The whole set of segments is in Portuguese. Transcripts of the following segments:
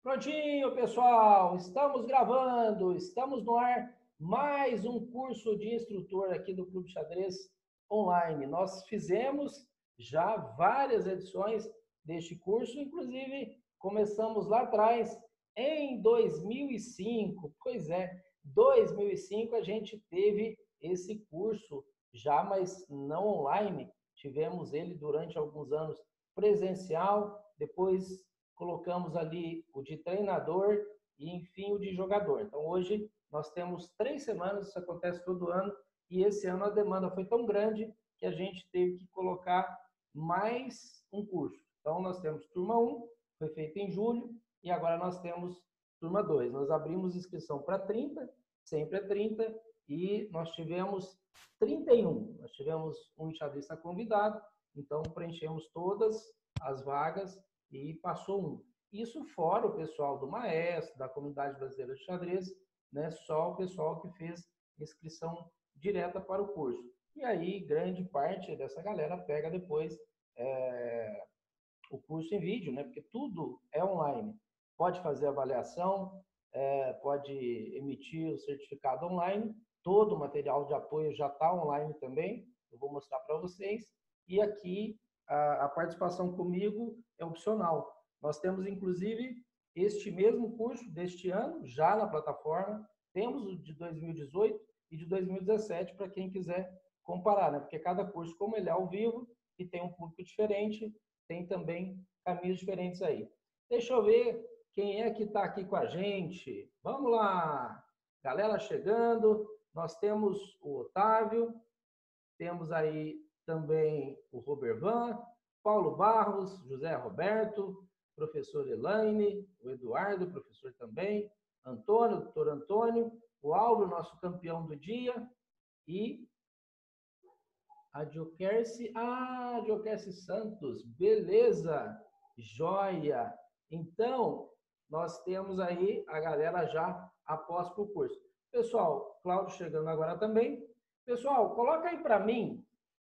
Prontinho, pessoal, estamos gravando, estamos no ar, mais um curso de instrutor aqui do Clube Xadrez Online. Nós fizemos já várias edições deste curso, inclusive começamos lá atrás, em 2005. Pois é, 2005 a gente teve esse curso já, mas não online. Tivemos ele durante alguns anos presencial, depois colocamos ali o de treinador e, enfim, o de jogador. Então, hoje nós temos 3 semanas, isso acontece todo ano, e esse ano a demanda foi tão grande que a gente teve que colocar mais um curso. Então, nós temos turma 1, foi feito em julho, e agora nós temos turma 2. Nós abrimos inscrição para 30, sempre é 30, e nós tivemos 31. Nós tivemos um enxadrista convidado, então preenchemos todas as vagas e passou um. Isso fora o pessoal do Maestro, da Comunidade Brasileira de Xadrez, né? Só o pessoal que fez inscrição direta para o curso. E aí, grande parte dessa galera pega depois o curso em vídeo, né? Porque tudo é online. Pode fazer avaliação, pode emitir o certificado online, todo o material de apoio já está online também, eu vou mostrar para vocês. E aqui a participação comigo é opcional. Nós temos, inclusive, este mesmo curso deste ano, já na plataforma, temos o de 2018 e de 2017 para quem quiser comparar, né? Porque cada curso, como ele é ao vivo e tem um público diferente, tem também caminhos diferentes aí. Deixa eu ver quem é que está aqui com a gente. Vamos lá, galera chegando. Nós temos o Otávio, temos aí também o Robervan, Paulo Barros, José Roberto, professor Elaine, o Eduardo, professor também, Antônio, doutor Antônio, o Álvaro, nosso campeão do dia, e a Dioquerce Santos, beleza, joia. Então, nós temos aí a galera já após para o curso. Pessoal, Cláudio chegando agora também. Pessoal, coloca aí para mim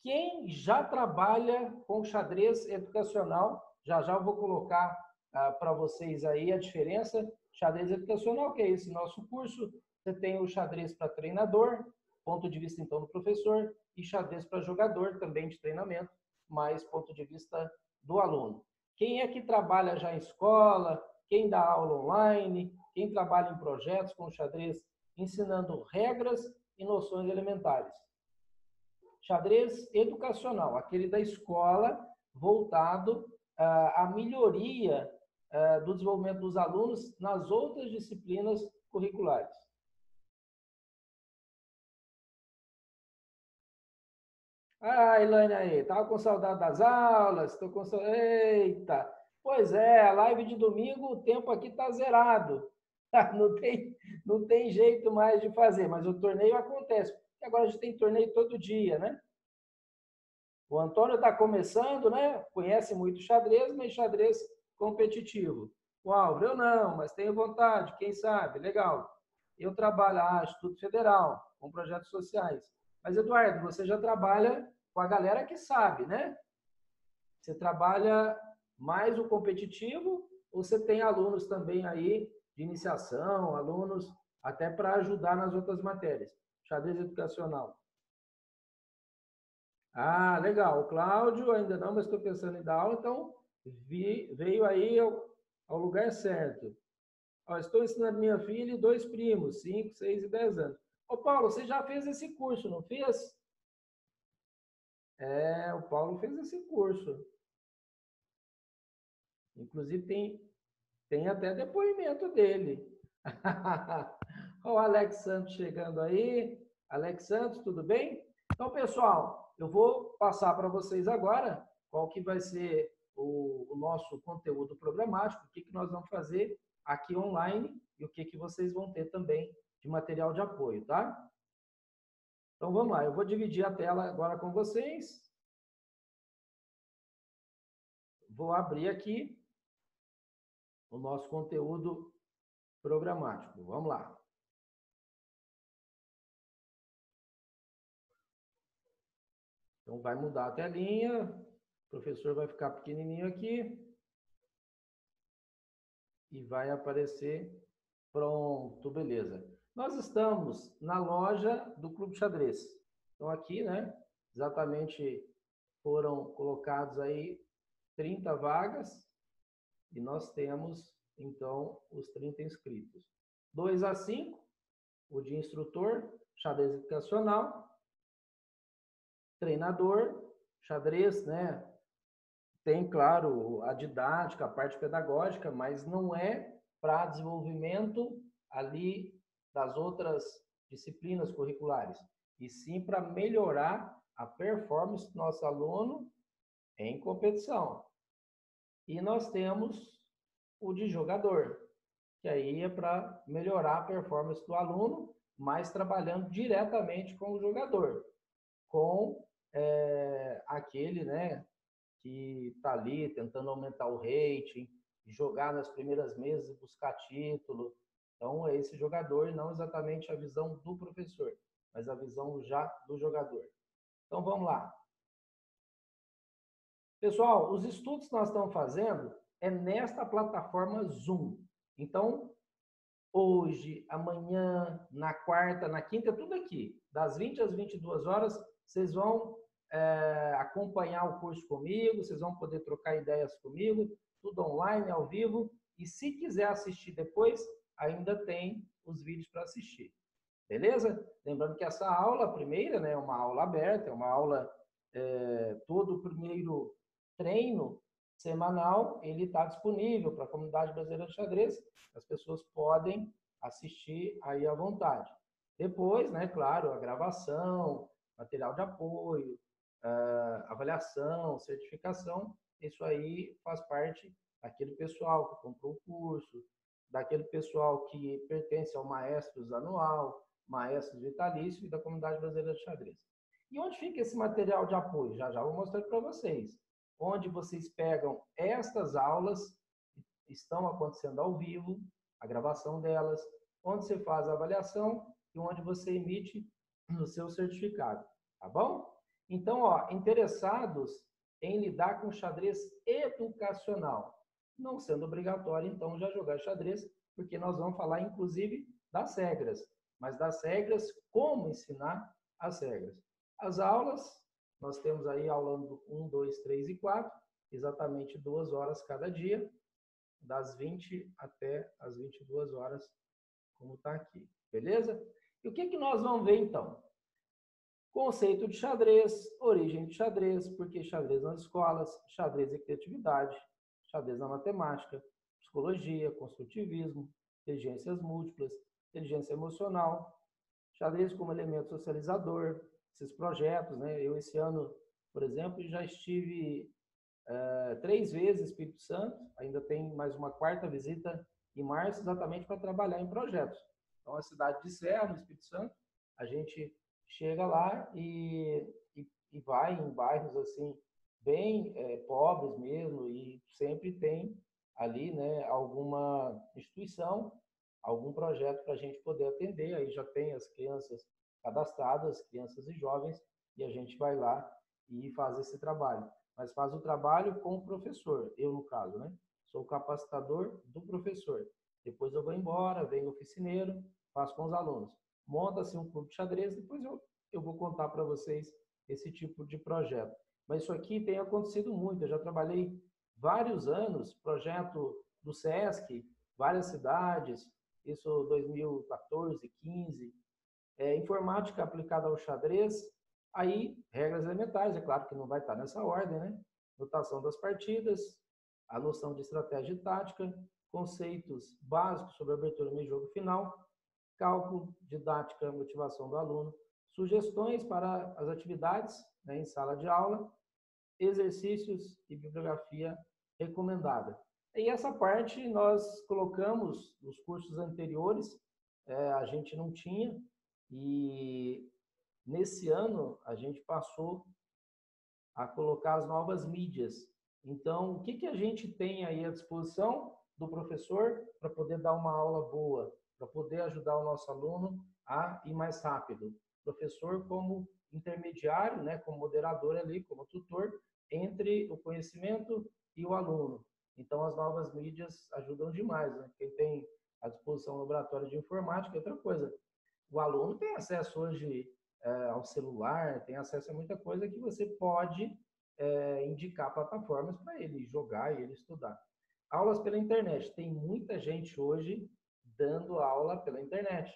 quem já trabalha com xadrez educacional. Já já eu vou colocar para vocês aí a diferença. Xadrez educacional, que é esse nosso curso. Você tem o xadrez para treinador, ponto de vista então do professor, e xadrez para jogador, também de treinamento, mais ponto de vista do aluno. Quem é que trabalha já em escola, quem dá aula online, quem trabalha em projetos com xadrez, ensinando regras e noções elementares. Xadrez educacional, aquele da escola, voltado à melhoria do desenvolvimento dos alunos nas outras disciplinas curriculares. Ah, Elaine aí, tava com saudade das aulas, tô com saudade. Eita! Pois é, a live de domingo, o tempo aqui tá zerado. Não tem jeito mais de fazer, mas o torneio acontece. Porque agora a gente tem torneio todo dia, né? O Antônio está começando, né? Conhece muito xadrez, mas xadrez competitivo. O Álvaro, eu não, mas tenho vontade, quem sabe? Legal. Eu trabalho, Instituto Federal, com projetos sociais. Mas, Eduardo, você já trabalha com a galera que sabe, né? Você trabalha mais o competitivo ou você tem alunos também aí de iniciação, alunos até para ajudar nas outras matérias? Xadrez educacional. Ah, legal. O Cláudio ainda não, mas estou pensando em dar aula, então veio aí ao lugar certo. Ó, estou ensinando minha filha e 2 primos, 5, 6 e 10 anos. Ô, Paulo, você já fez esse curso, não fez? É, o Paulo fez esse curso. Inclusive tem até depoimento dele. Olha o Alex Santos chegando aí. Alex Santos, tudo bem? Então, pessoal, eu vou passar para vocês agora qual que vai ser o nosso conteúdo programático, o que, que nós vamos fazer aqui online e o que, que vocês vão ter também de material de apoio, tá? Então, vamos lá. Eu vou dividir a tela agora com vocês. Vou abrir aqui o nosso conteúdo programático. Vamos lá. Então, vai mudar a telinha. O professor vai ficar pequenininho aqui. e vai aparecer pronto, beleza. Nós estamos na loja do Clube Xadrez. Então aqui, né, exatamente foram colocados aí 30 vagas e nós temos, então, os 30 inscritos. 2 a 5, o de instrutor, xadrez educacional, treinador, xadrez, né? Tem, claro, a didática, a parte pedagógica, mas não é para desenvolvimento ali das outras disciplinas curriculares, e sim para melhorar a performance do nosso aluno em competição. E nós temos o de jogador, que aí é para melhorar a performance do aluno, mas trabalhando diretamente com o jogador, com aquele, né, que está ali tentando aumentar o rating, jogar nas primeiras mesas e buscar título. Então, é esse jogador e não exatamente a visão do professor, mas a visão já do jogador. Então, vamos lá. Pessoal, os estudos que nós estamos fazendo é nesta plataforma Zoom. Então, hoje, amanhã, na quarta, na quinta, é tudo aqui. Das 20 às 22 horas, vocês vão acompanhar o curso comigo, vocês vão poder trocar ideias comigo, tudo online, ao vivo. E se quiser assistir depois, ainda tem os vídeos para assistir. Beleza? Lembrando que essa aula, a primeira, né, é uma aula aberta, é uma aula, todo o primeiro treino semanal, ele está disponível para a comunidade brasileira de xadrez. As pessoas podem assistir aí à vontade. Depois, né, claro, a gravação, material de apoio, avaliação, certificação, isso aí faz parte daquele pessoal que comprou o curso, daquele pessoal que pertence ao Maestros Anual, Maestros Vitalício e da Comunidade Brasileira de Xadrez. E onde fica esse material de apoio? Já já vou mostrar para vocês. Onde vocês pegam estas aulas, estão acontecendo ao vivo, a gravação delas, onde você faz a avaliação e onde você emite o seu certificado, tá bom? Então, ó, interessados em lidar com xadrez educacional, não sendo obrigatório, então, já jogar xadrez, porque nós vamos falar, inclusive, das regras, mas das regras, como ensinar as regras. As aulas, nós temos aí aula 1, 2, 3 e 4, exatamente 2 horas cada dia, das 20 até as 22 horas, como está aqui, beleza? E o que nós vamos ver, então? Conceito de xadrez, origem de xadrez, porque xadrez nas escolas, xadrez e criatividade, xadrez na matemática, psicologia, construtivismo, inteligências múltiplas, inteligência emocional, xadrez como elemento socializador, esses projetos, né? Eu, esse ano, por exemplo, já estive 3 vezes no Espírito Santo, ainda tem mais uma 4ª visita em março, exatamente para trabalhar em projetos. Então, a cidade de Serra, no Espírito Santo, a gente chega lá e vai em bairros assim bem pobres mesmo, e sempre tem ali, né, alguma instituição, algum projeto para a gente poder atender. Aí já tem as crianças cadastradas, crianças e jovens, e a gente vai lá e faz esse trabalho. Mas faz o trabalho com o professor, eu no caso, né? Sou o capacitador do professor. Depois eu vou embora, venho oficineiro, faço com os alunos. Monta-se um clube de xadrez, depois eu vou contar para vocês esse tipo de projeto. Mas isso aqui tem acontecido muito, eu já trabalhei vários anos, projeto do SESC, várias cidades, isso 2014, 15, informática aplicada ao xadrez, aí regras elementares, é claro que não vai estar nessa ordem, né? Notação das partidas, a noção de estratégia e tática, conceitos básicos sobre abertura, meio jogo final, cálculo, didática, motivação do aluno, sugestões para as atividades, né, em sala de aula, exercícios e bibliografia recomendada. E essa parte nós colocamos nos cursos anteriores, a gente não tinha, e nesse ano a gente passou a colocar as novas mídias. Então, o que a gente tem aí à disposição do professor para poder dar uma aula boa, para poder ajudar o nosso aluno a ir mais rápido? Professor como intermediário, né, como moderador ali, como tutor, entre o conhecimento e o aluno. Então, as novas mídias ajudam demais, né? Quem tem à disposição um laboratório de informática, outra coisa. O aluno tem acesso hoje ao celular, tem acesso a muita coisa que você pode indicar plataformas para ele jogar e ele estudar. Aulas pela internet. Tem muita gente hoje dando aula pela internet.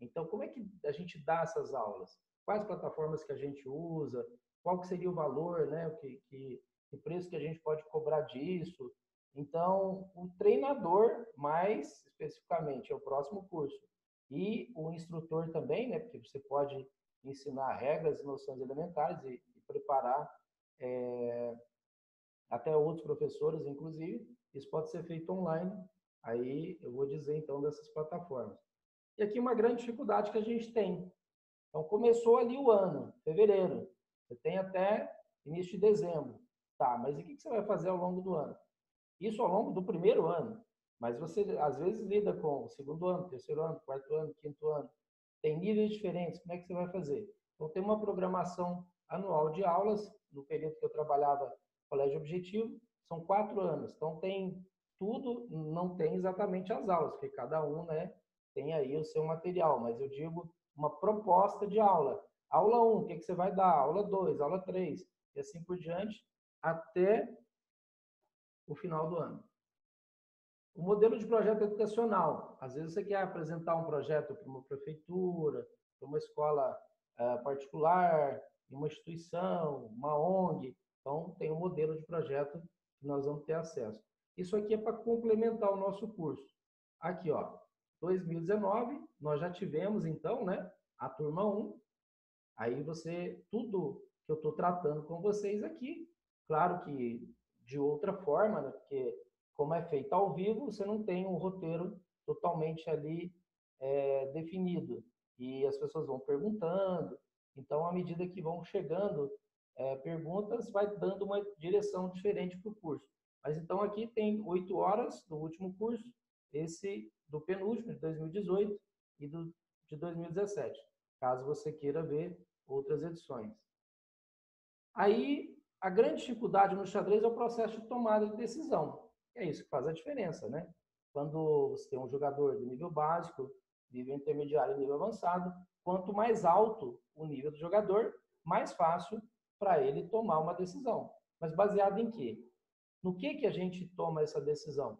Então, como é que a gente dá essas aulas? Quais plataformas que a gente usa? Qual que seria o valor, né? Que preço que a gente pode cobrar disso? Então, o treinador, mais especificamente, é o próximo curso. E o instrutor também, né? Porque você pode ensinar regras e noções elementares e preparar até outros professores, inclusive. Isso pode ser feito online. Aí eu vou dizer, então, dessas plataformas. E aqui uma grande dificuldade que a gente tem. Então, começou ali o ano, fevereiro. Você tem até início de dezembro. Tá, mas e o que você vai fazer ao longo do ano? Isso ao longo do primeiro ano. Mas você, às vezes, lida com o segundo ano, terceiro ano, quarto ano, quinto ano. Tem níveis diferentes. Como é que você vai fazer? Então, tem uma programação anual de aulas. No período que eu trabalhava no Colégio Objetivo, são 4 anos. Então, tem tudo, não tem exatamente as aulas, porque cada um, né, tem aí o seu material. Mas eu digo uma proposta de aula. Aula 1, o que você vai dar? Aula 2, aula 3, e assim por diante, até o final do ano. O modelo de projeto educacional. Às vezes você quer apresentar um projeto para uma prefeitura, para uma escola particular, uma instituição, uma ONG. Então, tem um modelo de projeto que nós vamos ter acesso. Isso aqui é para complementar o nosso curso. Aqui, ó, 2019, nós já tivemos, então, né, a turma 1. Aí você, tudo que eu estou tratando com vocês aqui, claro que de outra forma, né, porque como é feito ao vivo, você não tem um roteiro totalmente ali definido. E as pessoas vão perguntando. Então, à medida que vão chegando perguntas, vai dando uma direção diferente para o curso. Mas então aqui tem 8 horas do último curso, esse do penúltimo, de 2018, e do de 2017, caso você queira ver outras edições. Aí, a grande dificuldade no xadrez é o processo de tomada de decisão. É isso que faz a diferença, né? Quando você tem um jogador de nível básico, nível intermediário e nível avançado, quanto mais alto o nível do jogador, mais fácil para ele tomar uma decisão. Mas baseado em quê? No que a gente toma essa decisão?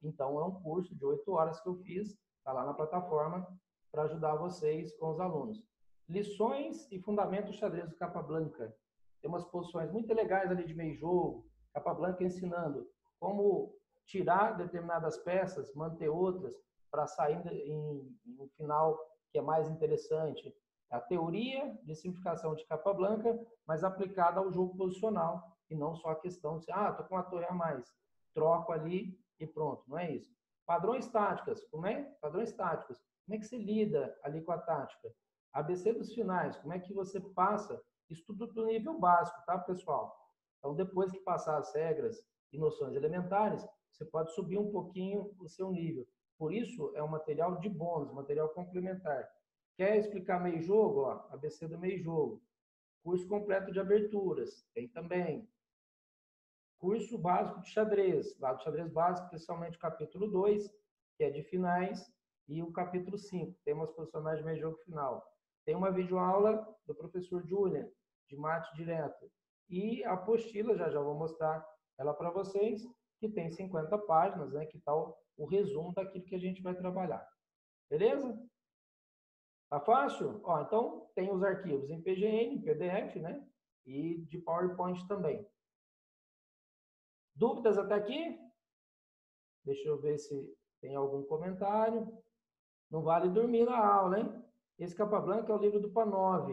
Então, é um curso de 8 horas que eu fiz, está lá na plataforma, para ajudar vocês com os alunos. Lições e fundamentos do xadrez do Capablanca. Tem umas posições muito legais ali de meio jogo, Capablanca ensinando como tirar determinadas peças, manter outras, para sair em um final que é mais interessante. A teoria de simplificação de Capablanca, mas aplicada ao jogo posicional, e não só a questão de, estou com uma torre a mais, troco ali e pronto, não é isso. Padrões táticas, como é? Padrões táticos, como é que você lida ali com a tática? ABC dos finais, como é que você passa? Isso tudo do nível básico, tá, pessoal? Então, depois que passar as regras e noções elementares, você pode subir um pouquinho o seu nível. Por isso, é um material de bônus, material complementar. Quer explicar meio jogo? Ó, ABC do meio jogo. Curso completo de aberturas, tem também. Curso básico de xadrez, lá do xadrez básico, especialmente o capítulo 2, que é de finais, e o capítulo 5, temas posicionais de meio jogo final. Tem uma videoaula do professor Julian, de mate direto. E a apostila, já vou mostrar ela para vocês, que tem 50 páginas, né, que está o resumo daquilo que a gente vai trabalhar. Beleza? Tá fácil? Ó, então, tem os arquivos em PGN, em PDF, né? E de PowerPoint também. Dúvidas até aqui? Deixa eu ver se tem algum comentário. Não vale dormir na aula, hein? Esse Capablanca é o livro do Panov.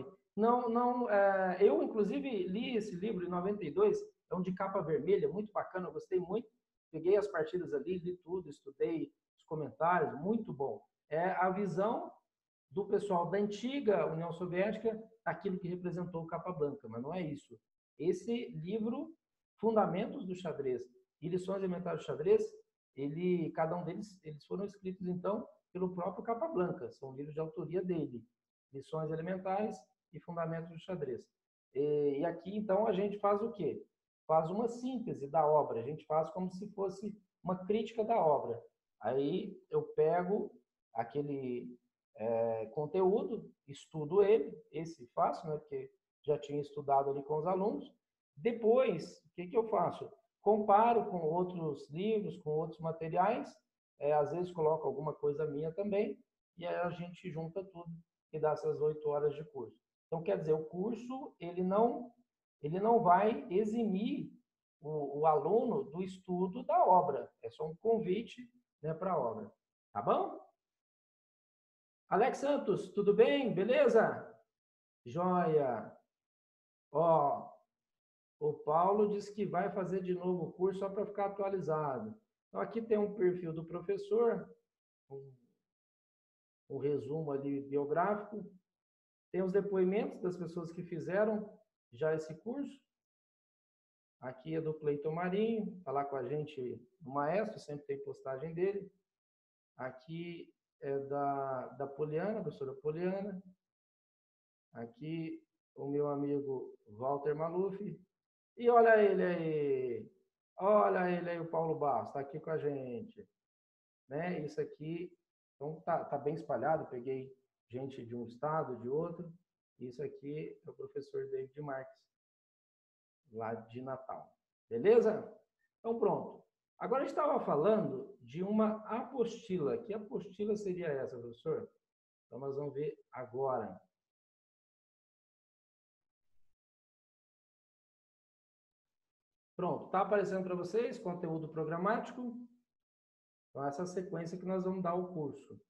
Eu, inclusive, li esse livro em 92, é um de capa vermelha, muito bacana, eu gostei muito. Peguei as partidas ali, li tudo, estudei os comentários, muito bom. É a visão do pessoal da antiga União Soviética, aquilo que representou o Capablanca, mas não é isso. Esse livro, Fundamentos do Xadrez e Lições Elementares do Xadrez, cada um deles, eles foram escritos, então, pelo próprio Capablanca, são livros de autoria dele, Lições Elementares e Fundamentos do Xadrez. E aqui, então, a gente faz o quê? faz uma síntese da obra, a gente faz como se fosse uma crítica da obra. Aí eu pego aquele conteúdo, estudo ele, esse faço, né, porque já tinha estudado ali com os alunos. Depois, o que eu faço? Comparo com outros livros, com outros materiais, às vezes coloco alguma coisa minha também, e aí a gente junta tudo e dá essas 8 horas de curso. Então, quer dizer, o curso, ele não vai eximir o aluno do estudo da obra. É só um convite, né, para a obra. Tá bom? Alex Santos, tudo bem? Beleza? Joia. Ó, o Paulo disse que vai fazer de novo o curso só para ficar atualizado. Então, aqui tem um perfil do professor, um resumo ali biográfico. Tem os depoimentos das pessoas que fizeram já esse curso. Aqui é do Cleiton Marinho, está lá com a gente no Maestro, sempre tem postagem dele. Aqui é da Poliana, professora Poliana. Aqui o meu amigo Walter Maluf. E olha ele aí. Olha ele aí, o Paulo Barros, está aqui com a gente. Né? Isso aqui, então tá bem espalhado. Peguei gente de um estado, de outro. Isso aqui é o professor David Marques, lá de Natal. Beleza? Então, pronto. Agora, a gente estava falando de uma apostila. Que apostila seria essa, professor? Então, nós vamos ver agora. Pronto, está aparecendo para vocês conteúdo programático. Então, essa é a sequência que nós vamos dar o curso.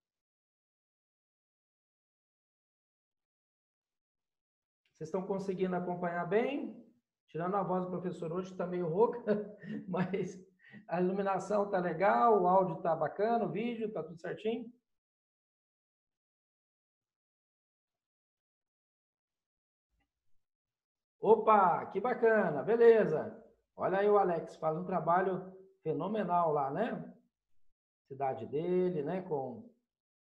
Vocês estão conseguindo acompanhar bem? Tirando a voz do professor hoje, está meio rouca, mas a iluminação está legal, o áudio está bacana, o vídeo está tudo certinho? Opa, que bacana, beleza. Olha aí o Alex, faz um trabalho fenomenal lá, né? Cidade dele, né? Com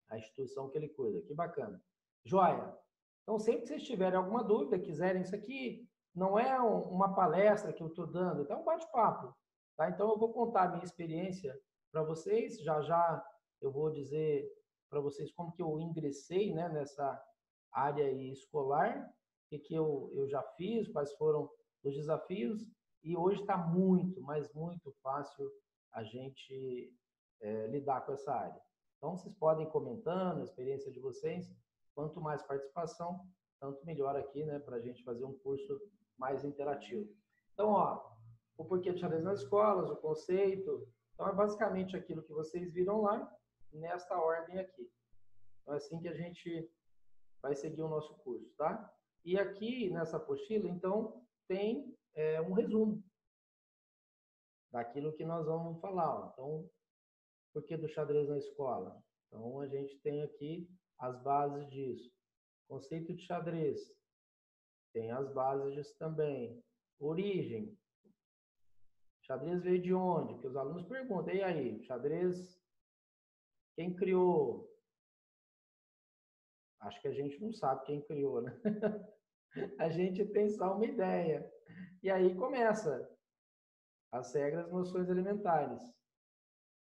a instituição que ele cuida, que bacana. Joia. Então, sempre que vocês tiverem alguma dúvida, quiserem isso aqui, não é uma palestra que eu estou dando, então é um bate-papo. Tá? Então, eu vou contar a minha experiência para vocês, já já eu vou dizer para vocês como que eu ingressei, né, nessa área escolar, o que eu já fiz, quais foram os desafios, e hoje está muito, mas muito fácil a gente lidar com essa área. Então, vocês podem ir comentando a experiência de vocês. Quanto mais participação, tanto melhor aqui, né, para a gente fazer um curso mais interativo. Então, ó, o porquê de xadrez nas escolas, o conceito. Então, é basicamente aquilo que vocês viram lá, nesta ordem aqui. Então, é assim que a gente vai seguir o nosso curso, tá? E aqui, nessa apostila, então, tem um resumo daquilo que nós vamos falar. Ó. Então, por que do xadrez na escola? Então, a gente tem aqui as bases disso. Conceito de xadrez, tem as bases disso também. Origem, xadrez veio de onde? Porque os alunos perguntam, e aí, xadrez, quem criou? Acho que a gente não sabe quem criou, né? A gente tem só uma ideia. E aí começa as regras, noções elementares.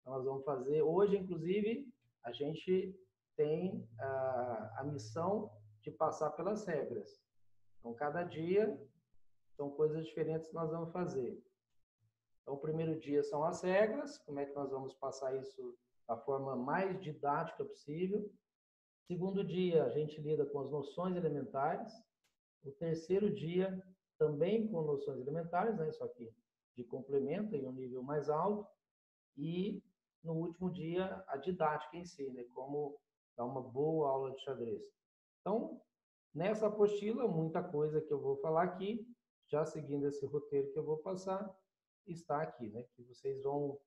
Então, nós vamos fazer, hoje, inclusive, a gente tem a missão de passar pelas regras. Então, cada dia são coisas diferentes que nós vamos fazer. Então, o primeiro dia são as regras, como é que nós vamos passar isso da forma mais didática possível. Segundo dia, a gente lida com as noções elementares. O terceiro dia, também com noções elementares, né? Só que de complemento em um nível mais alto. E, no último dia, a didática em si, né? Como dar uma boa aula de xadrez. Então, nessa apostila, muita coisa que eu vou falar aqui, já seguindo esse roteiro que eu vou passar, está aqui, né? Que vocês vão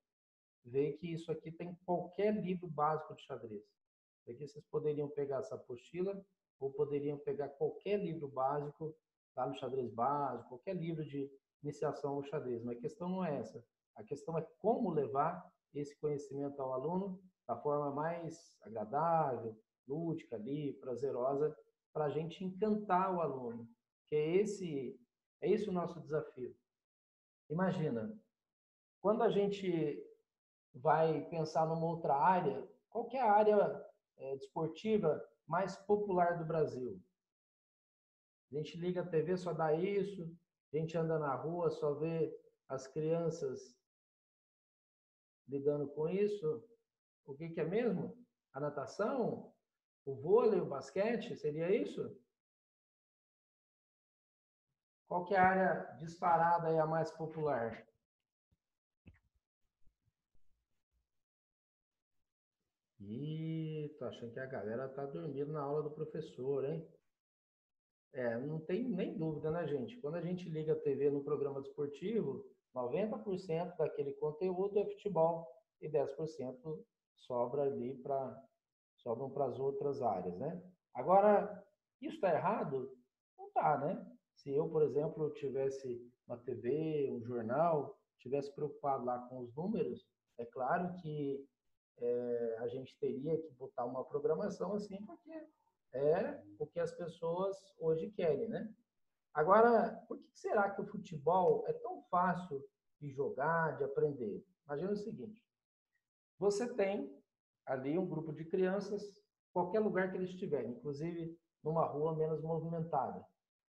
ver que isso aqui tem qualquer livro básico de xadrez. Aqui vocês poderiam pegar essa apostila ou poderiam pegar qualquer livro básico, lá no xadrez básico, qualquer livro de iniciação ao xadrez. Mas a questão não é essa. A questão é como levar esse conhecimento ao aluno da forma mais agradável, lúdica ali, prazerosa, para a gente encantar o aluno. Que é esse o nosso desafio. Imagina, quando a gente vai pensar numa outra área, qual que é a área desportiva mais popular do Brasil? A gente liga a TV, só dá isso, a gente anda na rua, só vê as crianças lidando com isso. O que que é mesmo? A natação? O vôlei, o basquete? Seria isso? Qual que é a área disparada e a mais popular? Ih, tô achando que a galera tá dormindo na aula do professor, hein? Não tem nem dúvida, né, gente? Quando a gente liga a TV no programa desportivo, 90% daquele conteúdo é futebol e 10% sobra ali sobram para as outras áreas, né? Agora, isso está errado? Não está, né? Se eu, por exemplo, tivesse uma TV, um jornal, tivesse preocupado lá com os números, é claro que a gente teria que botar uma programação assim, porque é o que as pessoas hoje querem, né? Agora, por que será que o futebol é tão fácil de jogar, de aprender? Imagina o seguinte: você tem ali um grupo de crianças, qualquer lugar que eles estiverem, inclusive numa rua menos movimentada.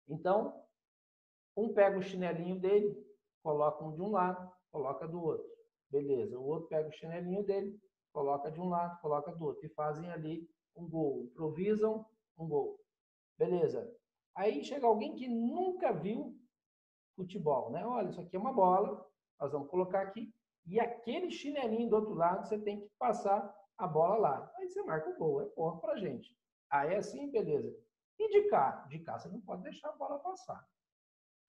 Então, um pega o chinelinho dele, coloca um de um lado, coloca do outro. Beleza. O outro pega o chinelinho dele, coloca de um lado, coloca do outro. E fazem ali um gol. Improvisam um gol. Beleza. Aí chega alguém que nunca viu futebol, né? Olha, isso aqui é uma bola, nós vamos colocar aqui. E aquele chinelinho do outro lado, você tem que passar a bola lá. Aí você marca o gol, é ponto pra gente. Aí assim, beleza. E de cá? De cá você não pode deixar a bola passar.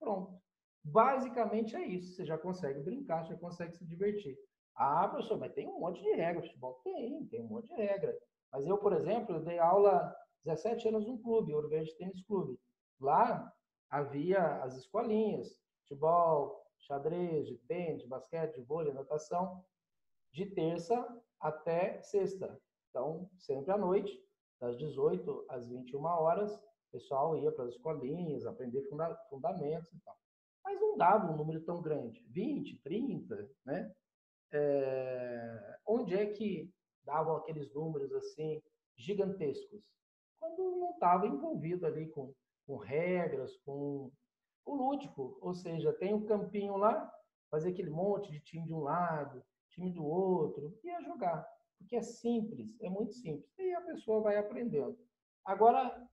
Pronto. Basicamente é isso. Você já consegue brincar, já consegue se divertir. Ah, professor, mas tem um monte de regra. Futebol tem um monte de regra. Mas eu, por exemplo, eu dei aula 17 anos num clube, Ouro Verde Tênis Clube. Lá havia as escolinhas, futebol, xadrez, de tênis, de basquete, de vôlei, natação, de terça até sexta. Então, sempre à noite, das 18 às 21 horas, o pessoal ia para as escolinhas, aprender fundamentos e tal. Mas não dava um número tão grande, 20, 30, né? Onde é que davam aqueles números assim gigantescos? Quando não estava envolvido ali com regras, com o lúdico, ou seja, tem um campinho lá, fazer aquele monte de time de um lado, time do outro, e ia jogar. Porque é simples, é muito simples. E a pessoa vai aprendendo. Agora,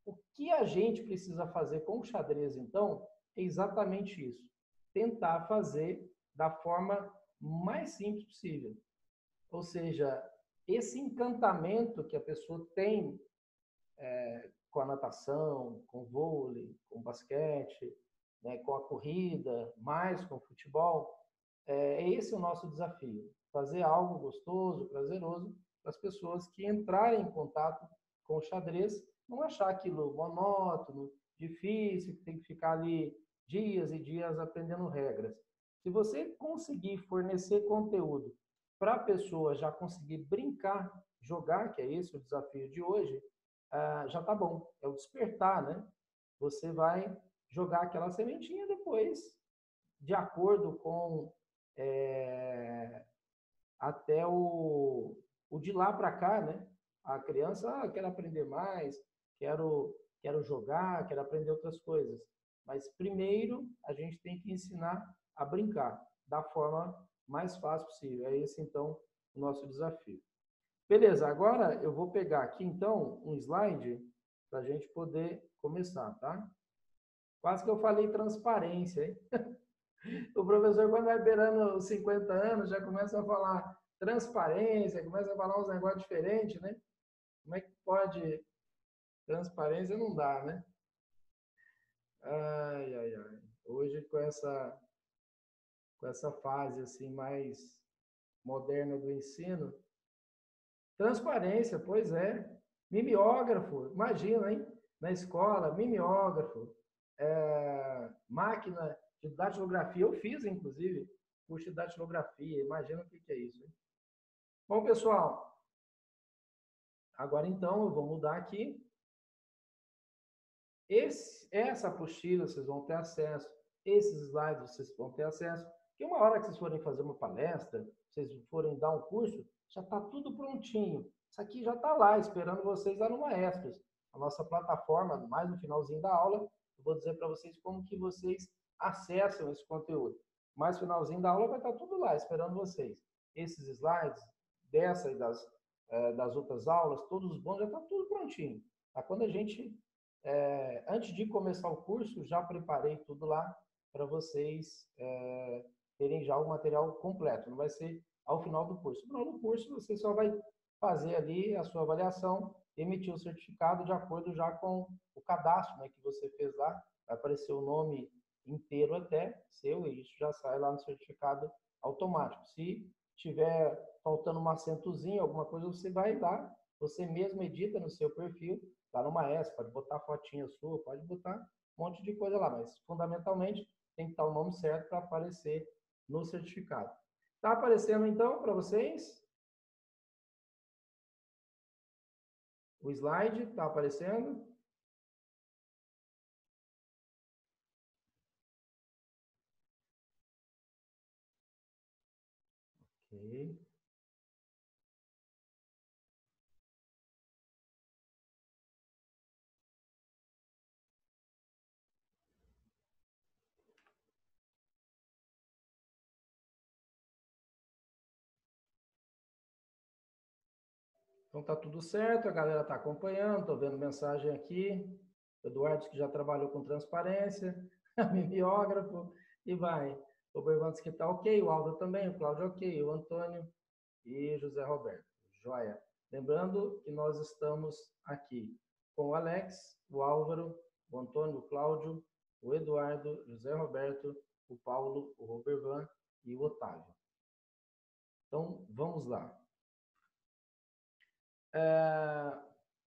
o que a gente precisa fazer com o xadrez, então, é exatamente isso. Tentar fazer da forma mais simples possível. Ou seja, esse encantamento que a pessoa tem com a natação, com o vôlei, com o basquete, né, com a corrida, mais com o futebol, é esse o nosso desafio. Fazer algo gostoso, prazeroso, para as pessoas que entrarem em contato com o xadrez, não achar aquilo monótono, difícil, que tem que ficar ali dias e dias aprendendo regras. Se você conseguir fornecer conteúdo para a pessoa já conseguir brincar, jogar, que é esse o desafio de hoje, já está bom. É o despertar, né? Você vai jogar aquela sementinha depois, de acordo com até o de lá para cá, né? A criança, quer aprender mais, quero jogar, quero aprender outras coisas. Mas primeiro a gente tem que ensinar a brincar da forma mais fácil possível. É esse então o nosso desafio. Beleza, agora eu vou pegar aqui então um slide para a gente poder começar, tá? Quase que eu falei transparência, hein? O professor, quando vai beirando os 50 anos, já começa a falar transparência, começa a falar uns negócios diferentes, né? Como é que pode? Transparência não dá, né? Ai, ai, ai. Hoje, com essa fase assim mais moderna do ensino, transparência, pois é. Mimeógrafo, imagina, hein? Na escola, mimeógrafo, máquina de datilografia. Eu fiz, inclusive, curso de datilografia. Imagina o que é isso, hein? Bom, pessoal, agora então eu vou mudar aqui. Essa apostila vocês vão ter acesso Esses slides vocês vão ter acesso. Porque uma hora que vocês forem fazer uma palestra, vocês forem dar um curso, já está tudo prontinho. Isso aqui já está lá, esperando vocês lá no Maestros. A nossa plataforma, mais no finalzinho da aula, eu vou dizer para vocês como que vocês acessam esse conteúdo. Mais no finalzinho da aula vai estar tudo lá, esperando vocês. Esses slides, dessa e das outras aulas, todos os bons, já está tudo prontinho. Tá? Quando a gente, antes de começar o curso, já preparei tudo lá para vocês terem já o material completo. Não vai ser ao final do curso. No final do curso, você só vai fazer ali a sua avaliação, emitir o certificado de acordo já com o cadastro, né, que você fez lá. Vai aparecer o nome inteiro até seu e isso já sai lá no certificado automático. Se tiver faltando um acentozinho, alguma coisa, você vai lá, você mesmo edita no seu perfil, lá no Maestro, pode botar fotinha sua, pode botar um monte de coisa lá, mas fundamentalmente tem que estar o nome certo para aparecer no certificado. Está aparecendo então para vocês? O slide está aparecendo? Ok. Então tá tudo certo, a galera está acompanhando, estou vendo mensagem aqui. O Eduardo que já trabalhou com transparência, mimeógrafo, e vai. O Bervantes que está ok, o Álvaro também, o Cláudio ok, o Antônio e José Roberto. Joia. Lembrando que nós estamos aqui com o Alex, o Álvaro, o Antônio, o Cláudio, o Eduardo, José Roberto, o Paulo, o Robervan e o Otávio. Então, vamos lá.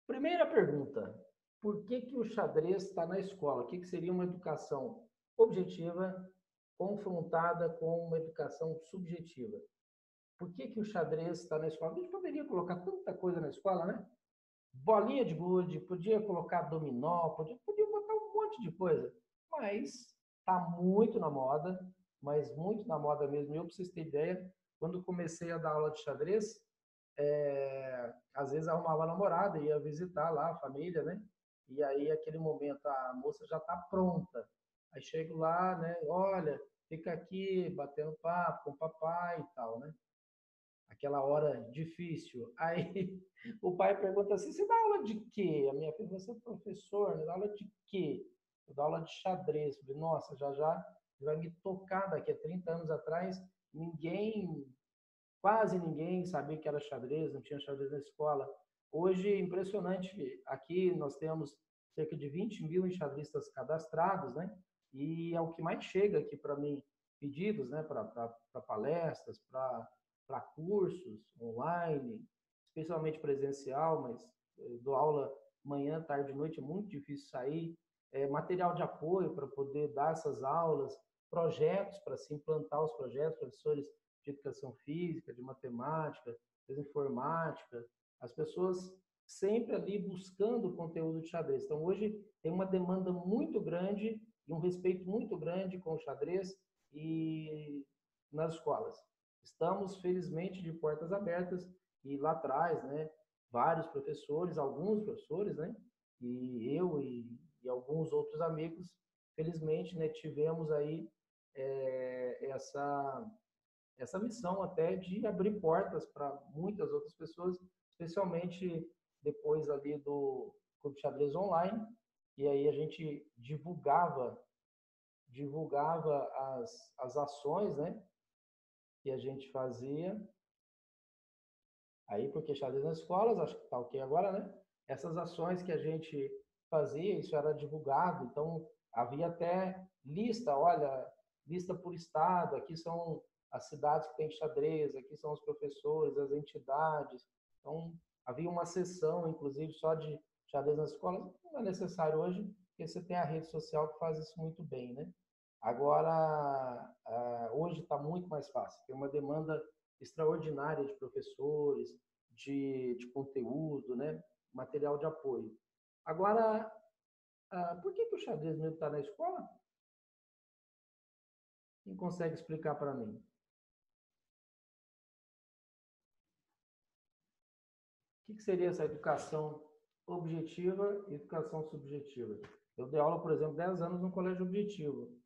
Primeira pergunta: por que o xadrez está na escola? O que seria uma educação objetiva confrontada com uma educação subjetiva? Por que o xadrez está na escola? A gente poderia colocar tanta coisa na escola, né? Bolinha de gude, podia colocar dominó, podia botar um monte de coisa, mas está muito na moda, mas muito na moda mesmo. Eu, para vocês terem ideia, quando comecei a dar aula de xadrez, às vezes arrumava namorada, ia visitar lá a família, né? E aí, aquele momento, a moça já está pronta. Aí chego lá, né? Olha, fica aqui batendo papo com o papai e tal, né? Aquela hora difícil. Aí o pai pergunta assim: você dá aula de quê? A minha filha, você é professor, né? Dá aula de quê? Eu dou aula de xadrez. Eu falei, nossa, já vai me tocar daqui a 30 anos atrás. Quase ninguém sabia que era xadrez, não tinha xadrez na escola. Hoje, impressionante, aqui nós temos cerca de 20 mil enxadristas cadastrados, né? E é o que mais chega aqui para mim, pedidos, né? Para palestras, para cursos online, especialmente presencial, mas dou aula manhã, tarde e noite, é muito difícil sair. Material de apoio para poder dar essas aulas, projetos para se implantar os projetos, professores de educação física, de matemática, de informática, as pessoas sempre ali buscando conteúdo de xadrez. Então, hoje tem uma demanda muito grande e um respeito muito grande com o xadrez e nas escolas. Estamos, felizmente, de portas abertas e lá atrás, né, vários professores, alguns professores, né, e eu e alguns outros amigos, felizmente, né, tivemos aí essa missão até de abrir portas para muitas outras pessoas, especialmente depois ali do Clube Xadrez Online, e aí a gente divulgava as ações, né, que a gente fazia, aí porque xadrez nas escolas, acho que está ok agora, né, essas ações que a gente fazia, isso era divulgado, então havia até lista, olha, lista por estado, aqui são as cidades que têm xadrez, aqui são os professores, as entidades. Então, havia uma sessão, inclusive, só de xadrez nas escolas. Não é necessário hoje, porque você tem a rede social que faz isso muito bem, né? Agora, hoje está muito mais fácil. Tem uma demanda extraordinária de professores, de conteúdo, né? Material de apoio. Agora, por que o xadrez mesmo está na escola? Quem consegue explicar para mim? O que seria essa educação objetiva e educação subjetiva? Eu dei aula, por exemplo, 10 anos no colégio objetivo.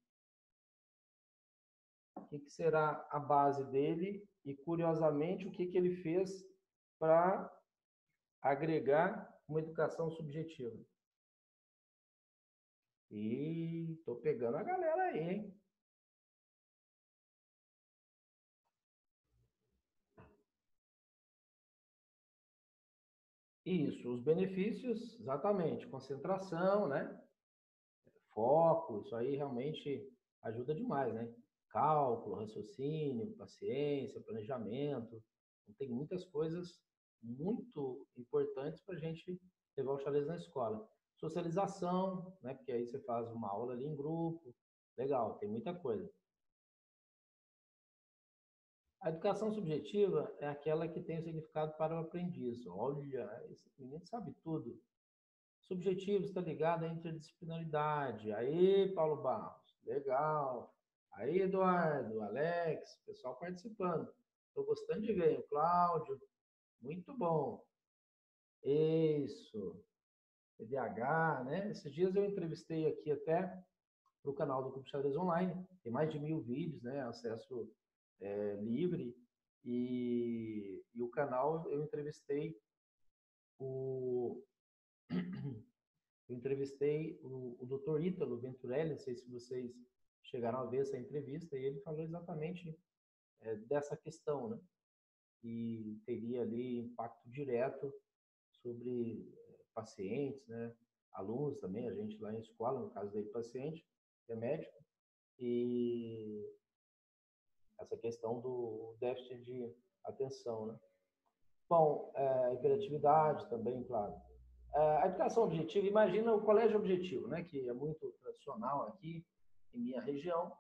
O que será a base dele e, curiosamente, o que ele fez para agregar uma educação subjetiva? E tô pegando a galera aí, hein? Isso, os benefícios, exatamente, concentração, né? Foco, isso aí realmente ajuda demais, né? Cálculo, raciocínio, paciência, planejamento. Então, tem muitas coisas muito importantes para a gente levar o xadrez na escola. Socialização, né? Porque aí você faz uma aula ali em grupo. Legal, tem muita coisa. A educação subjetiva é aquela que tem o significado para o aprendiz. Olha, esse menino sabe tudo. Subjetivo está ligado à interdisciplinaridade. Aí, Paulo Barros, legal. Aí, Eduardo, Alex, pessoal participando. Estou gostando de ver. O Cláudio, muito bom. Isso. TDAH, né? Esses dias eu entrevistei aqui até para o canal do Clube Xadrez Online. Tem mais de 1000 vídeos, né? Acesso livre. E o canal eu entrevistei o Eu entrevistei o Dr. Ítalo Venturelli, não sei se vocês chegaram a ver essa entrevista, e ele falou exatamente dessa questão, né? Que teria ali impacto direto sobre pacientes, né? Alunos também, a gente lá em escola, no caso dele, paciente, que é médico, e essa questão do déficit de atenção, né? Bom, hiperatividade também, claro. A educação objetiva, imagina o colégio objetivo, né, que é muito tradicional aqui em minha região.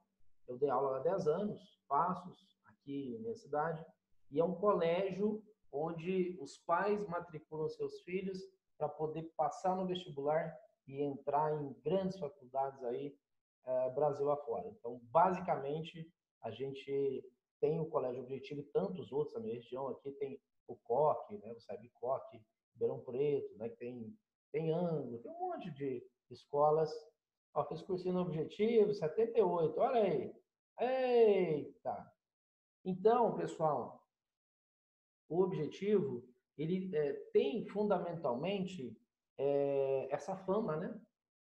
Eu dei aula há 10 anos, Passos, aqui na minha cidade, e é um colégio onde os pais matriculam seus filhos para poder passar no vestibular e entrar em grandes faculdades aí, Brasil afora. Então, basicamente, a gente tem o colégio objetivo e tantos outros na minha região. Aqui tem o COC, né, o SEBCOC, Ribeirão Preto, né, que tem Anglo, tem um monte de escolas. Ó, fiz cursinho no Objetivo, 78, olha aí. Eita! Então, pessoal, o Objetivo, ele tem fundamentalmente essa fama, né,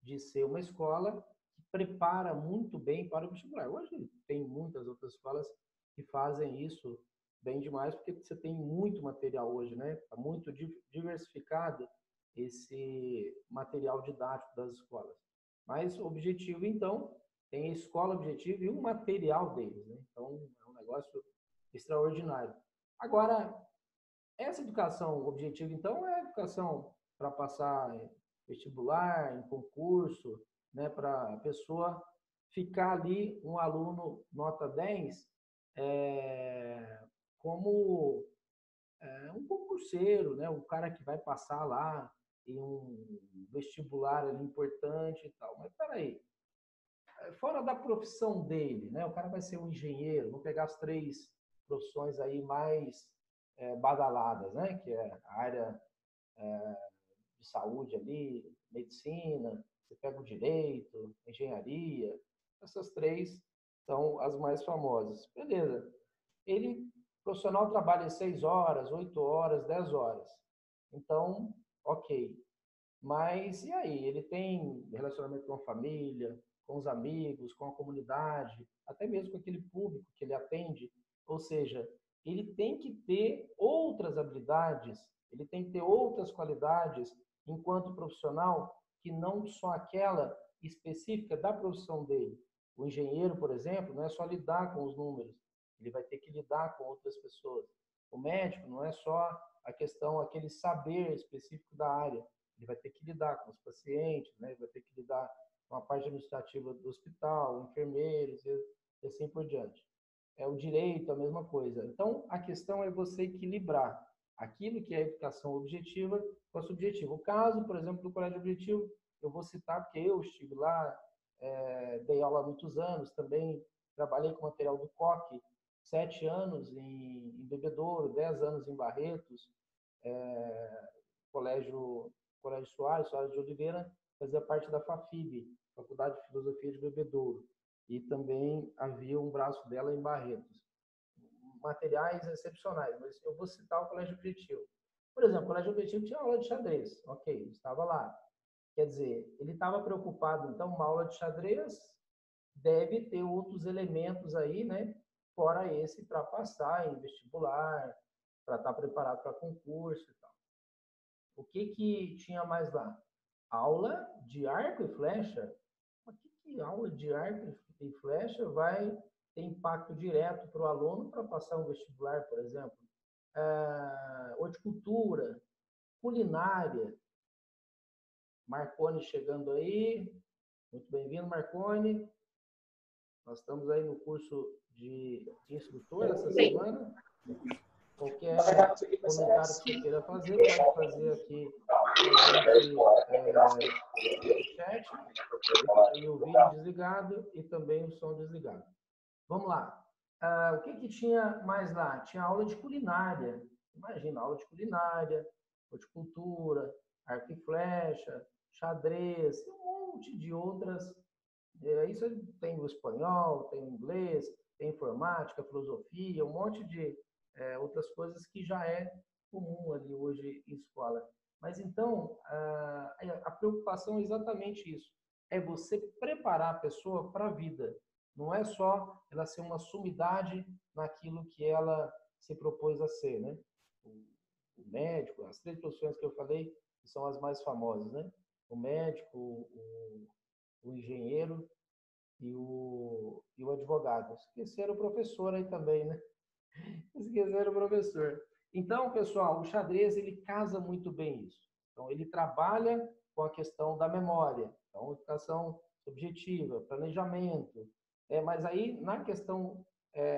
de ser uma escola que prepara muito bem para o vestibular. Hoje tem muitas outras escolas que fazem isso bem demais, porque você tem muito material hoje, né? Está muito diversificado esse material didático das escolas. Mas o objetivo, então, tem a escola objetivo e o material deles, né? Então, é um negócio extraordinário. Agora, essa educação objetiva, então, é a educação para passar em vestibular, em concurso, né, para a pessoa ficar ali, um aluno nota 10, como um concurseiro, né, um cara que vai passar lá em um vestibular ali importante e tal. Mas peraí, fora da profissão dele, né, o cara vai ser um engenheiro, vamos pegar as três profissões aí mais badaladas, né, que é a área de saúde ali, medicina, você pega o direito, engenharia, essas três são as mais famosas. Beleza. Ele, o profissional trabalha 6 horas, 8 horas, 10 horas. Então, ok. Mas e aí? Ele tem relacionamento com a família, com os amigos, com a comunidade, até mesmo com aquele público que ele atende. Ou seja, ele tem que ter outras habilidades, ele tem que ter outras qualidades enquanto profissional que não só aquela específica da profissão dele. O engenheiro, por exemplo, não é só lidar com os números, ele vai ter que lidar com outras pessoas. O médico não é só a questão, aquele saber específico da área, ele vai ter que lidar com os pacientes, né? Ele vai ter que lidar com a parte administrativa do hospital, enfermeiros e assim por diante. É o direito, a mesma coisa. Então, a questão é você equilibrar aquilo que é a educação objetiva com a subjetiva. O caso, por exemplo, do colégio objetivo, eu vou citar porque eu estive lá, dei aula há muitos anos, também trabalhei com material do Coque, 7 anos em Bebedouro, 10 anos em Barretos, Colégio Soares de Oliveira, fazia parte da FAFIB, Faculdade de Filosofia de Bebedouro, e também havia um braço dela em Barretos. Materiais excepcionais, mas eu vou citar o Colégio Objetivo. Por exemplo, o Colégio Objetivo tinha aula de xadrez, ok, estava lá. Quer dizer, ele estava preocupado, então, uma aula de xadrez deve ter outros elementos aí, né? Fora esse, para passar em vestibular, para estar preparado para concurso e tal. O que tinha mais lá? Aula de arco e flecha. Mas que aula de arco e flecha vai ter impacto direto para o aluno para passar um vestibular, por exemplo? Horticultura, culinária. Marconi chegando aí. Muito bem-vindo, Marconi. Nós estamos aí no curso de instrutor essa semana. Qualquer comentário que você queira fazer, pode fazer aqui no chat. E o vídeo desligado e também o som desligado. Vamos lá. O que tinha mais lá? Tinha aula de culinária. Imagina, aula de culinária, horticultura, arco e flecha, xadrez, um monte de outras. Isso tem o espanhol, tem o inglês, tem informática, filosofia, um monte de outras coisas que já é comum ali hoje em escola. Mas então, a preocupação é exatamente isso. É você preparar a pessoa para a vida. Não é só ela ser uma sumidade naquilo que ela se propôs a ser, né? O médico, as 3 profissões que eu falei, que são as mais famosas, né? O médico, o engenheiro e o advogado. Esqueceram o professor aí também, né? Esqueceram o professor. Então, pessoal, o xadrez, ele casa muito bem isso. Então, ele trabalha com a questão da memória, então, educação subjetiva, planejamento. Mas aí, na questão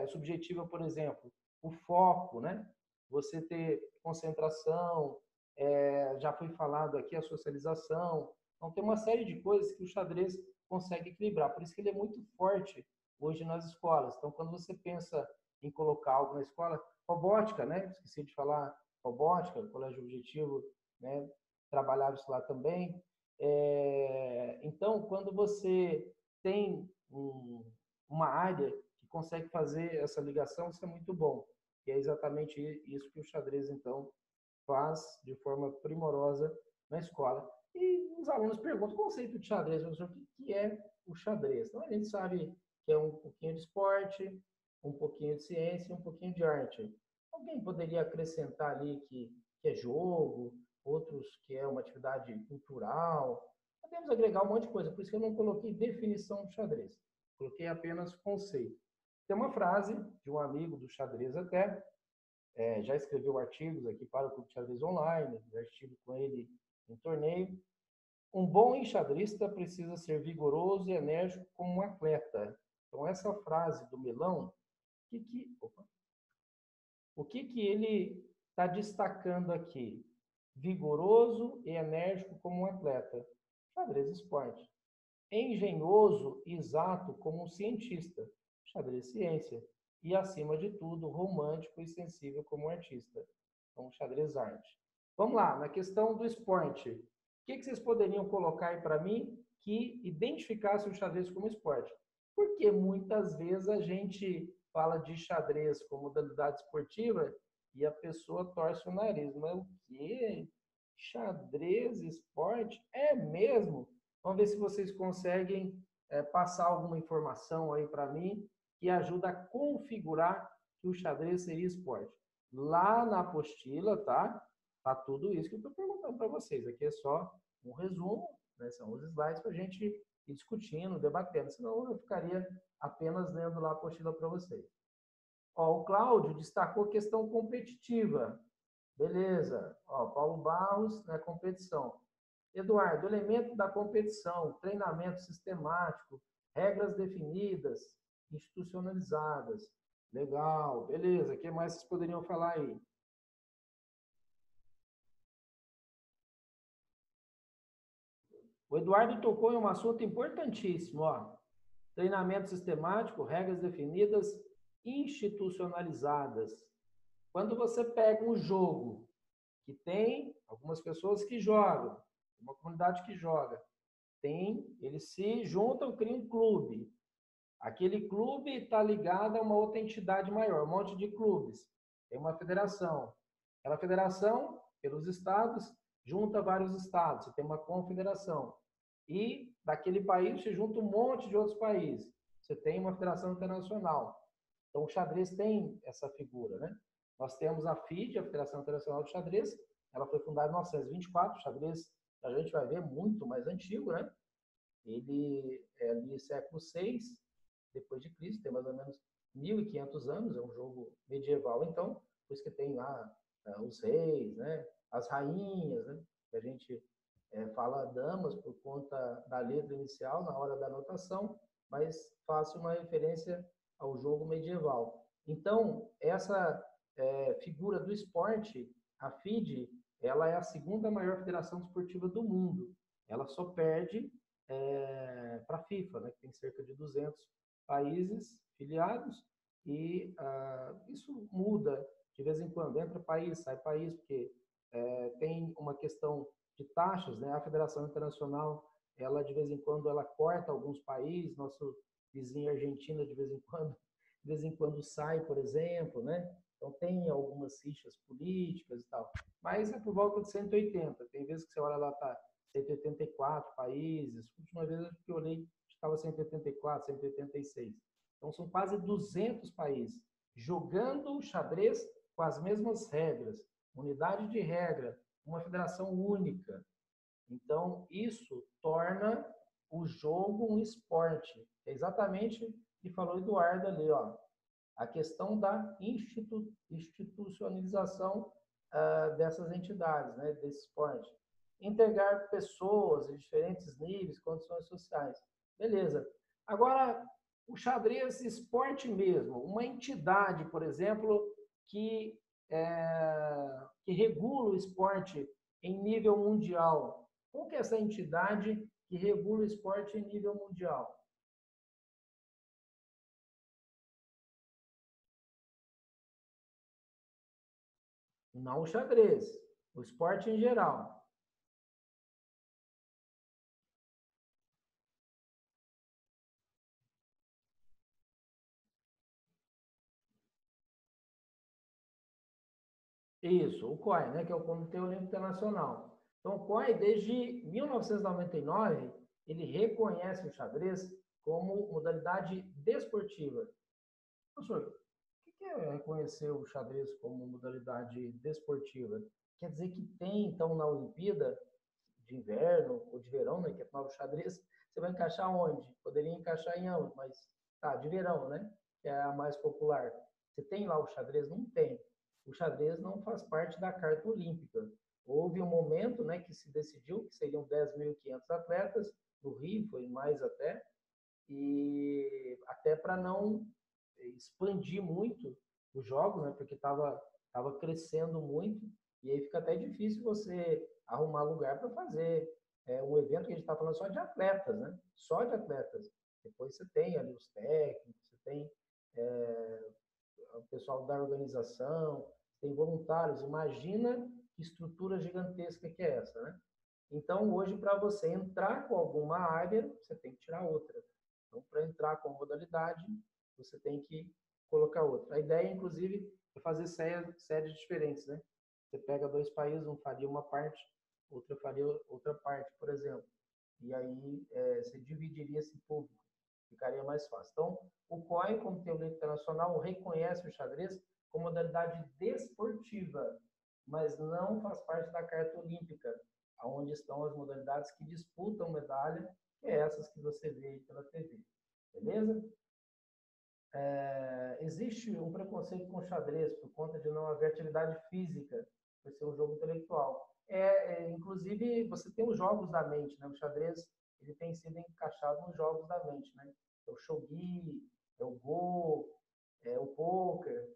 subjetiva, por exemplo, o foco, né? Você ter concentração, já foi falado aqui a socialização. Então, tem uma série de coisas que o xadrez consegue equilibrar. Por isso que ele é muito forte hoje nas escolas. Então, quando você pensa em colocar algo na escola, robótica, né? Esqueci de falar robótica, o Colégio Objetivo, né? Trabalhava isso lá também. Então, quando você tem uma área que consegue fazer essa ligação, isso é muito bom. E é exatamente isso que o xadrez, então, faz de forma primorosa na escola. E os alunos perguntam, o conceito de xadrez, professor, o que é o xadrez? Então, a gente sabe que é um pouquinho de esporte, um pouquinho de ciência e um pouquinho de arte. Alguém poderia acrescentar ali que é jogo, outros que é uma atividade cultural. Podemos agregar um monte de coisa, por isso que eu não coloquei definição de xadrez. Coloquei apenas conceito. Tem uma frase de um amigo do xadrez até, já escreveu artigos aqui para o Clube de Xadrez Online, já estive com ele em torneio. Um bom enxadrista precisa ser vigoroso e enérgico como um atleta. Então, essa frase do Milão, o que ele está destacando aqui? Vigoroso e enérgico como um atleta. Xadrez esporte. Engenhoso e exato como um cientista. Xadrez ciência. E, acima de tudo, romântico e sensível como um artista. Então, xadrez arte. Vamos lá, na questão do esporte. O que vocês poderiam colocar aí para mim que identificasse o xadrez como esporte? Porque muitas vezes a gente fala de xadrez como modalidade esportiva e a pessoa torce o nariz. Mas o quê? Xadrez, esporte? É mesmo? Vamos ver se vocês conseguem passar alguma informação aí para mim que ajuda a configurar que o xadrez seria esporte. Lá na apostila, tá? Tá tudo isso que eu estou perguntando para vocês. Aqui é só um resumo, né? São os slides para a gente ir discutindo, debatendo. Senão eu ficaria apenas lendo lá a apostila para vocês. Ó, o Cláudio destacou questão competitiva. Beleza. Ó, Paulo Barros, né, competição. Eduardo, elemento da competição, treinamento sistemático, regras definidas, institucionalizadas. Legal, beleza. O que mais vocês poderiam falar aí? O Eduardo tocou em um assunto importantíssimo, ó. Treinamento sistemático, regras definidas, institucionalizadas. Quando você pega um jogo que tem algumas pessoas que jogam, uma comunidade que joga, eles se juntam, criam um clube. Aquele clube está ligado a uma outra entidade maior, um monte de clubes. Tem uma federação. Aquela federação, pelos estados, junta vários estados. Você tem uma confederação. E daquele país se junta um monte de outros países. Você tem uma federação internacional. Então o xadrez tem essa figura, né? Nós temos a FIDE, a Federação Internacional de Xadrez. Ela foi fundada em 1924. O xadrez, a gente vai ver, muito mais antigo, né? Ele é ali século VI depois de Cristo, tem mais ou menos 1.500 anos, é um jogo medieval, então, por isso que tem lá os reis, né, as rainhas, né, que a gente fala damas por conta da letra inicial na hora da anotação, mas faço uma referência ao jogo medieval. Então, essa figura do esporte, a FIDE, ela é a segunda maior federação esportiva do mundo. Ela só perde para a FIFA, né, que tem cerca de 200 países filiados, e isso muda de vez em quando, entra país, sai país, porque tem uma questão de taxas, né? A Federação Internacional, ela de vez em quando ela corta alguns países, nosso vizinho Argentina de vez em quando sai, por exemplo, né? Então tem algumas fichas políticas e tal, mas é por volta de 180. Tem vezes que você olha lá, tá 184 países. A última vez que eu olhei, estava 184, 186. Então, são quase 200 países jogando xadrez com as mesmas regras, unidade de regra, uma federação única. Então, isso torna o jogo um esporte. É exatamente o que falou o Eduardo ali, ó. A questão da institucionalização dessas entidades, né, desse esporte. Integrar pessoas de diferentes níveis, condições sociais. Beleza. Agora, o xadrez esporte mesmo, uma entidade, por exemplo, que regula o esporte em nível mundial. Qual que é essa entidade que regula o esporte em nível mundial? Não o xadrez, o esporte em geral. Isso, o COI, né, que é o Comitê Olímpico Internacional. Então, o COI, desde 1999, ele reconhece o xadrez como modalidade desportiva. Professor, o que é reconhecer o xadrez como modalidade desportiva? Quer dizer que tem, então, na Olimpíada de inverno ou de verão, né, que é o xadrez, você vai encaixar onde? Poderia encaixar em ambos, mas tá, de verão, né, que é a mais popular. Você tem lá o xadrez? Não tem. O xadrez não faz parte da carta olímpica. Houve um momento, né, que se decidiu que seriam 10.500 atletas, no Rio foi mais até, e até para não expandir muito os jogos, né, porque tava crescendo muito, e aí fica até difícil você arrumar lugar para fazer um evento que a gente está falando só de atletas, né? Só de atletas. Depois você tem ali os técnicos, você tem o pessoal da organização, tem voluntários. Imagina que estrutura gigantesca que é essa, né? Então, hoje, para você entrar com alguma área, você tem que tirar outra. Então, para entrar com a modalidade, você tem que colocar outra. A ideia, inclusive, é fazer séries diferentes, né? Você pega dois países, um faria uma parte, outra faria outra parte, por exemplo. E aí você dividiria esse público, ficaria mais fácil. Então, o COI, como tem o Olímpico Internacional, reconhece o xadrez como modalidade desportiva, mas não faz parte da carta olímpica, onde estão as modalidades que disputam medalha, que é essas que você vê aí pela TV. Beleza? Existe um preconceito com xadrez por conta de não haver atividade física, por ser um jogo intelectual. Inclusive, você tem os jogos da mente, né? O xadrez ele tem sido encaixado nos jogos da mente, né? É o shogi, é o go, é o poker,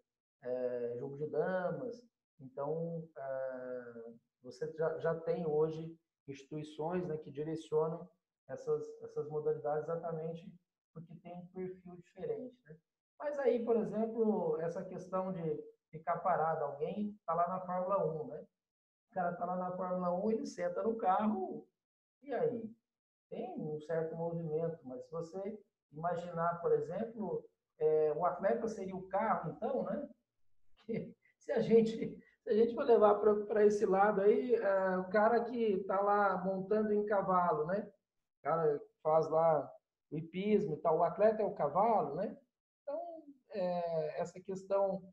jogo de damas. Então, você já tem hoje instituições, né, que direcionam essas modalidades exatamente porque tem um perfil diferente, né? Mas aí, por exemplo, essa questão de ficar parado, alguém está lá na Fórmula 1, né? O cara está lá na Fórmula 1, ele senta no carro, e aí? Tem um certo movimento, mas se você imaginar, por exemplo, o atleta seria o carro, então, né? Se a gente for levar para esse lado aí, o cara que está lá montando em cavalo, né? O cara faz lá o hipismo e tal, o atleta é o cavalo, né? Então, essa questão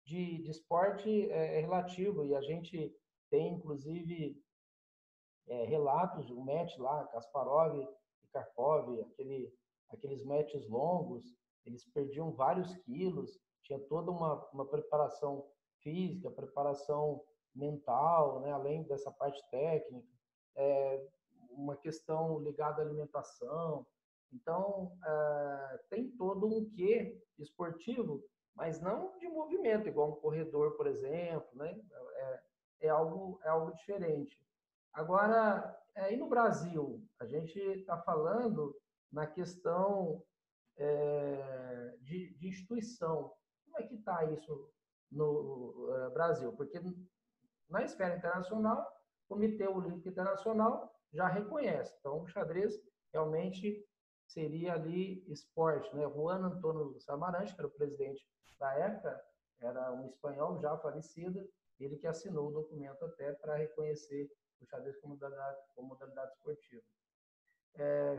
de esporte é relativo e a gente tem, inclusive, relatos, o match lá, Kasparov e Karpov, aqueles matches longos, eles perdiam vários quilos, tinha toda uma preparação física, preparação mental, né, além dessa parte técnica, uma questão ligada à alimentação. Então, tem todo um quê esportivo, mas não de movimento, igual um corredor, por exemplo, né? É algo diferente. Agora, aí no Brasil, a gente está falando na questão de instituição. Como é que está isso no Brasil? Porque na esfera internacional, o Comitê Olímpico Internacional já reconhece. Então, o xadrez realmente seria ali esporte, né? Juan Antônio Samaranch, que era o presidente da época, era um espanhol já falecido, ele que assinou o documento até para reconhecer o xadrez como modalidade esportiva.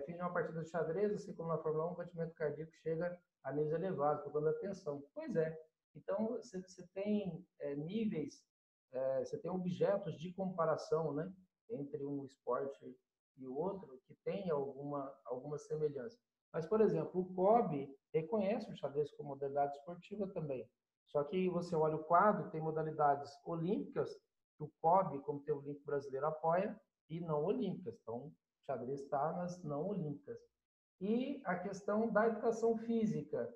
Fim de uma partida de xadrez, assim como na Fórmula 1, o batimento cardíaco chega a níveis elevados, por conta da tensão. Pois é. Então, você tem níveis, você tem objetos de comparação, né, entre um esporte e o outro, que tem alguma semelhança. Mas, por exemplo, o COB reconhece o xadrez como modalidade esportiva também. Só que você olha o quadro, tem modalidades olímpicas, que o COB, Comitê Olímpico Brasileiro, apoia, e não olímpicas. Então, o xadrez está nas não olímpicas. E a questão da educação física.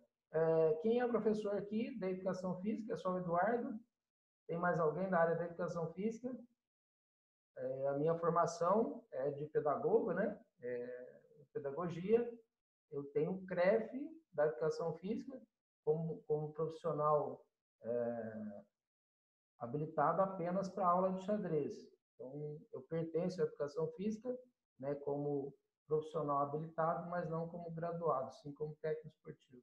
Quem é professor aqui da educação física? É só o Eduardo? Tem mais alguém da área da educação física? A minha formação é de pedagogo, né? Pedagogia. Eu tenho o CREF da educação física como profissional habilitado apenas para aula de xadrez. Então, eu pertenço à educação física, né, como profissional habilitado, mas não como graduado, sim como técnico esportivo.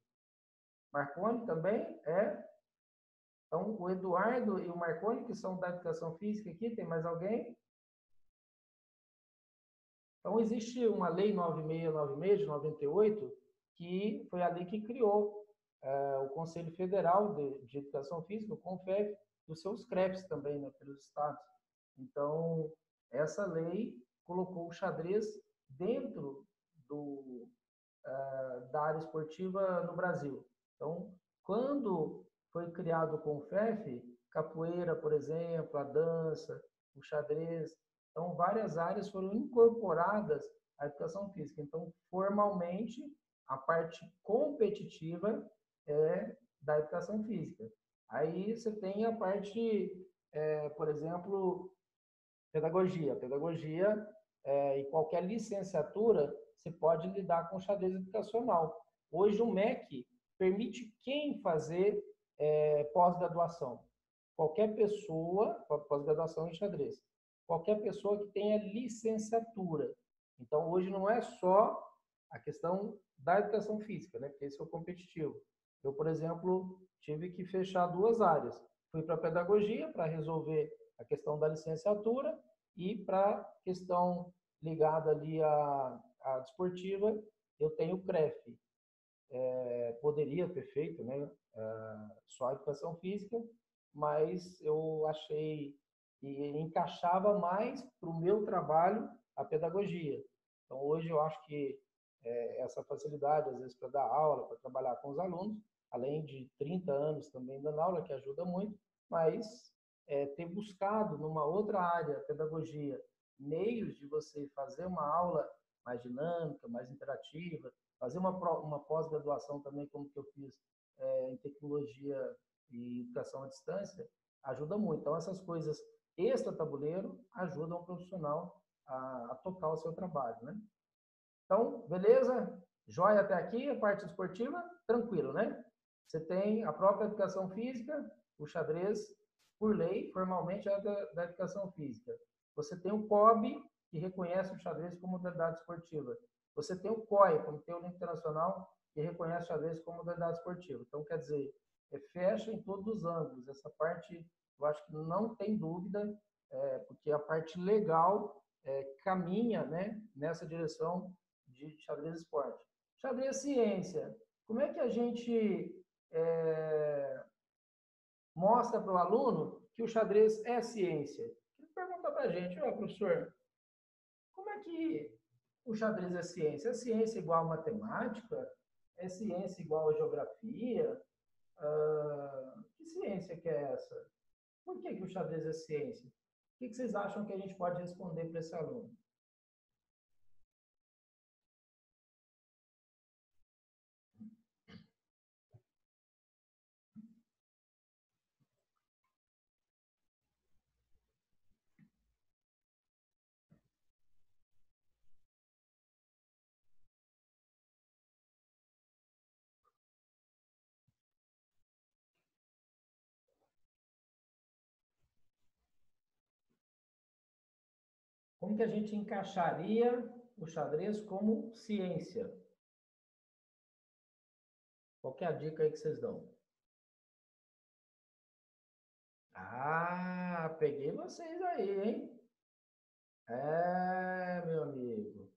Marconi também é. Então, o Eduardo e o Marconi, que são da educação física aqui, tem mais alguém? Então, existe uma lei 9696 de 98, que foi a lei que criou o Conselho Federal de Educação Física, o CONFEF, os seus CREFs também, né, pelos estados. Então, essa lei colocou o xadrez dentro da área esportiva no Brasil. Então, quando foi criado o CONFEF, capoeira, por exemplo, a dança, o xadrez, então várias áreas foram incorporadas à educação física. Então, formalmente, a parte competitiva é da educação física. Aí você tem a parte, por exemplo, pedagogia. Pedagogia, em qualquer licenciatura, você pode lidar com xadrez educacional. Hoje, o MEC permite quem fazer pós-graduação? Qualquer pessoa, pós-graduação em xadrez, qualquer pessoa que tenha licenciatura. Então, hoje não é só a questão da educação física, né? Porque esse é o competitivo. Eu, por exemplo, tive que fechar duas áreas. Fui para a pedagogia para resolver a questão da licenciatura e para a questão ligada ali à desportiva, eu tenho o CREF. Poderia ter feito, né, só a educação física, mas eu achei que encaixava mais para o meu trabalho a pedagogia. Então, hoje eu acho que essa facilidade, às vezes, para dar aula, para trabalhar com os alunos, além de 30 anos também dando aula, que ajuda muito, mas ter buscado numa outra área, pedagogia, meios de você fazer uma aula mais dinâmica, mais interativa, fazer uma pós-graduação também, como que eu fiz em tecnologia e educação à distância, ajuda muito. Então, essas coisas extra-tabuleiro ajudam o profissional a tocar o seu trabalho, né? Então, beleza? Joia até aqui, a parte esportiva, tranquilo, né? Você tem a própria educação física, o xadrez, por lei, formalmente é da educação física. Você tem o COB, que reconhece o xadrez como modalidade esportiva. Você tem o COI, Comitê Olímpico Internacional, que reconhece o xadrez como modalidade esportiva. Então, quer dizer, fecha em todos os ângulos. Essa parte, eu acho que não tem dúvida, porque a parte legal caminha, né, nessa direção de xadrez esporte. Xadrez ciência. Como é que a gente mostra para o aluno que o xadrez é ciência? Ele pergunta para a gente, professor, como é que o xadrez é ciência? É ciência igual a matemática? É ciência igual a geografia? Que ciência que é essa? Por que o xadrez é ciência? O que vocês acham que a gente pode responder para esse aluno? Como que a gente encaixaria o xadrez como ciência? Qual que é a dica aí que vocês dão? Ah, peguei vocês aí, hein? Meu amigo.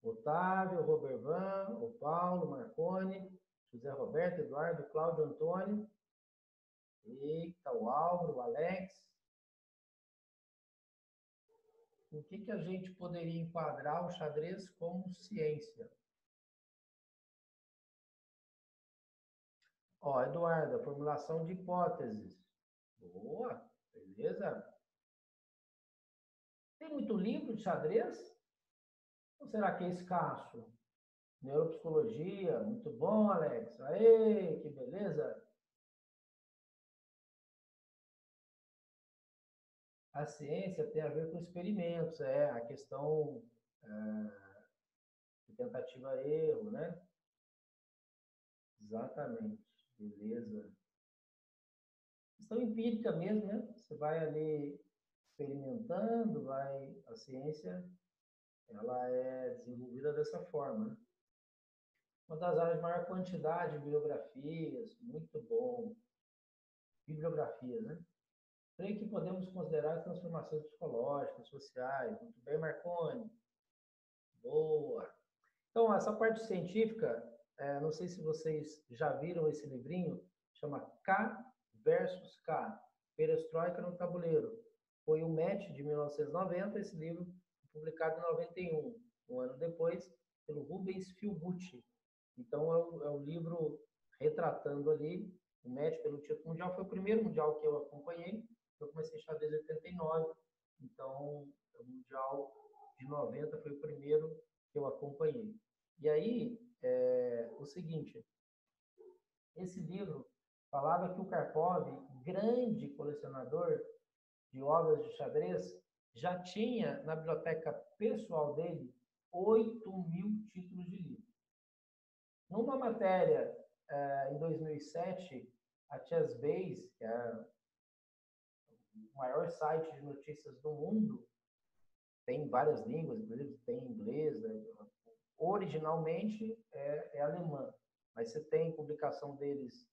Otávio, Robervan, o Paulo, Marconi, José Roberto, Eduardo, Cláudio Antônio. Eita, o Álvaro, o Alex. O que a gente poderia enquadrar o xadrez como ciência? Ó, Eduardo, a formulação de hipóteses. Boa, beleza? Tem muito livro de xadrez? Ou será que é escasso? Neuropsicologia, muito bom, Alex. Aê, que beleza! A ciência tem a ver com experimentos, a questão de tentativa-erro, né? Exatamente, beleza. Questão empírica mesmo, né? Você vai ali experimentando, a ciência, ela é desenvolvida dessa forma, né? Uma das áreas de maior quantidade de bibliografias, muito bom. Bibliografias, né? Creio que podemos considerar as transformações psicológicas, sociais. Muito bem, Marconi. Boa. Então, essa parte científica, não sei se vocês já viram esse livrinho, chama K versus K, Perestroika no Tabuleiro. Foi o match de 1990, esse livro publicado em 91, um ano depois, pelo Rubens Philbucci. Então, é o livro retratando ali o match pelo título mundial. Foi o primeiro mundial que eu acompanhei. Eu comecei xadrez em 89, então o mundial de 90 foi o primeiro que eu acompanhei. E aí, o seguinte, esse livro falava que o Karpov, grande colecionador de obras de xadrez, já tinha na biblioteca pessoal dele 8.000 títulos de livro. Numa matéria, em 2007, a ChessBase, que é o maior site de notícias do mundo, tem várias línguas, inclusive tem inglês, né? Originalmente é alemã, mas você tem publicação deles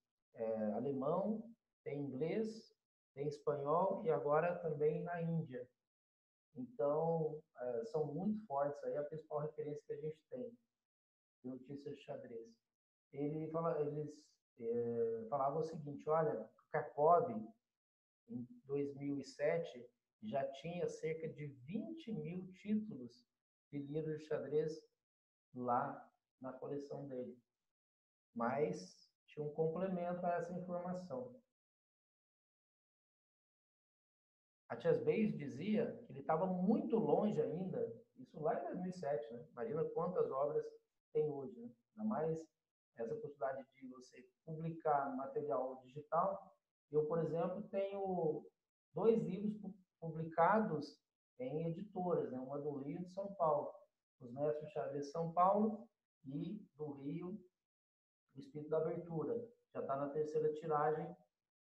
alemão, tem inglês, tem espanhol e agora também na Índia. Então, são muito fortes, aí é a principal referência que a gente tem de notícias de xadrez. Eles falavam o seguinte, olha, Karpov, em 2007, já tinha cerca de 20.000 títulos de livros de xadrez lá na coleção dele. Mas tinha um complemento a essa informação. A ChessBase dizia que ele estava muito longe ainda, isso lá em 2007, né? Imagina quantas obras tem hoje, né? Ainda mais essa possibilidade de você publicar material digital. Eu, por exemplo, tenho 2 livros publicados em editoras, né? Uma do Rio e de São Paulo. Os Mestres de Xadrez São Paulo e do Rio, o Espírito da Abertura. Já está na terceira tiragem,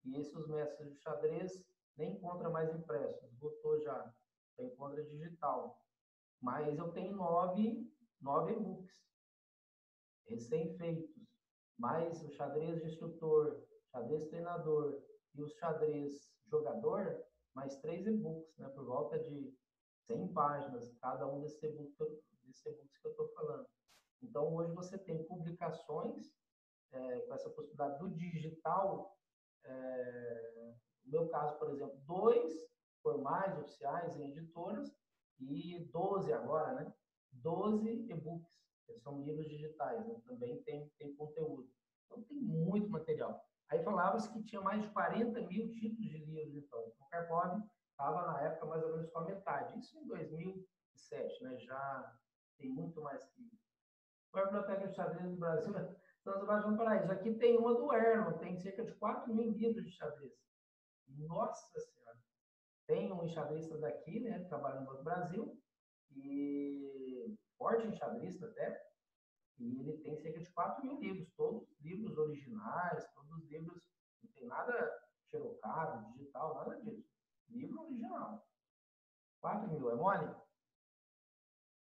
e esses mestres de xadrez nem encontra mais impresso, esgotou já encontra digital. Mas eu tenho nove e-books recém-feitos, mais o xadrez de instrutor, xadrez treinador e o xadrez jogador, mais 3 e-books, né, por volta de 100 páginas, cada um desses e-books que eu estou falando. Então, hoje você tem publicações com essa possibilidade do digital. No meu caso, por exemplo, 2 formais oficiais em editoras e 12 agora, né? 12 e-books, que são livros digitais, né? Também tem conteúdo. Então, tem muito material. Aí falava-se que tinha mais de 40 mil títulos de livros, então. O Karpov estava, na época, mais ou menos com a metade. Isso em 2007, né? Já tem muito mais que isso. A Biblioteca de Xadrez do Brasil, estamos baixando para isso. Aqui tem uma do Erlon, tem cerca de 4 mil livros de xadrez. Nossa Senhora! Tem um enxadrista daqui, né, trabalhando no Brasil, e forte enxadrista até, e ele tem cerca de 4 mil livros, todos livros originais, todos livros, não tem nada xerocado, digital, nada disso. Livro original. 4 mil, é mole?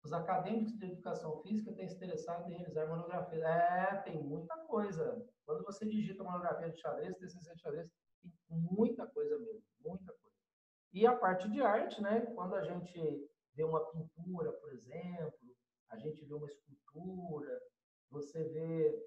Os acadêmicos de educação física têm se interessado em realizar monografias. Tem muita coisa. Quando você digita monografia de xadrez, TCC de xadrez, tem muita coisa mesmo, muita coisa. E a parte de arte, né? Quando a gente vê uma pintura, por exemplo, a gente vê uma escultura, você vê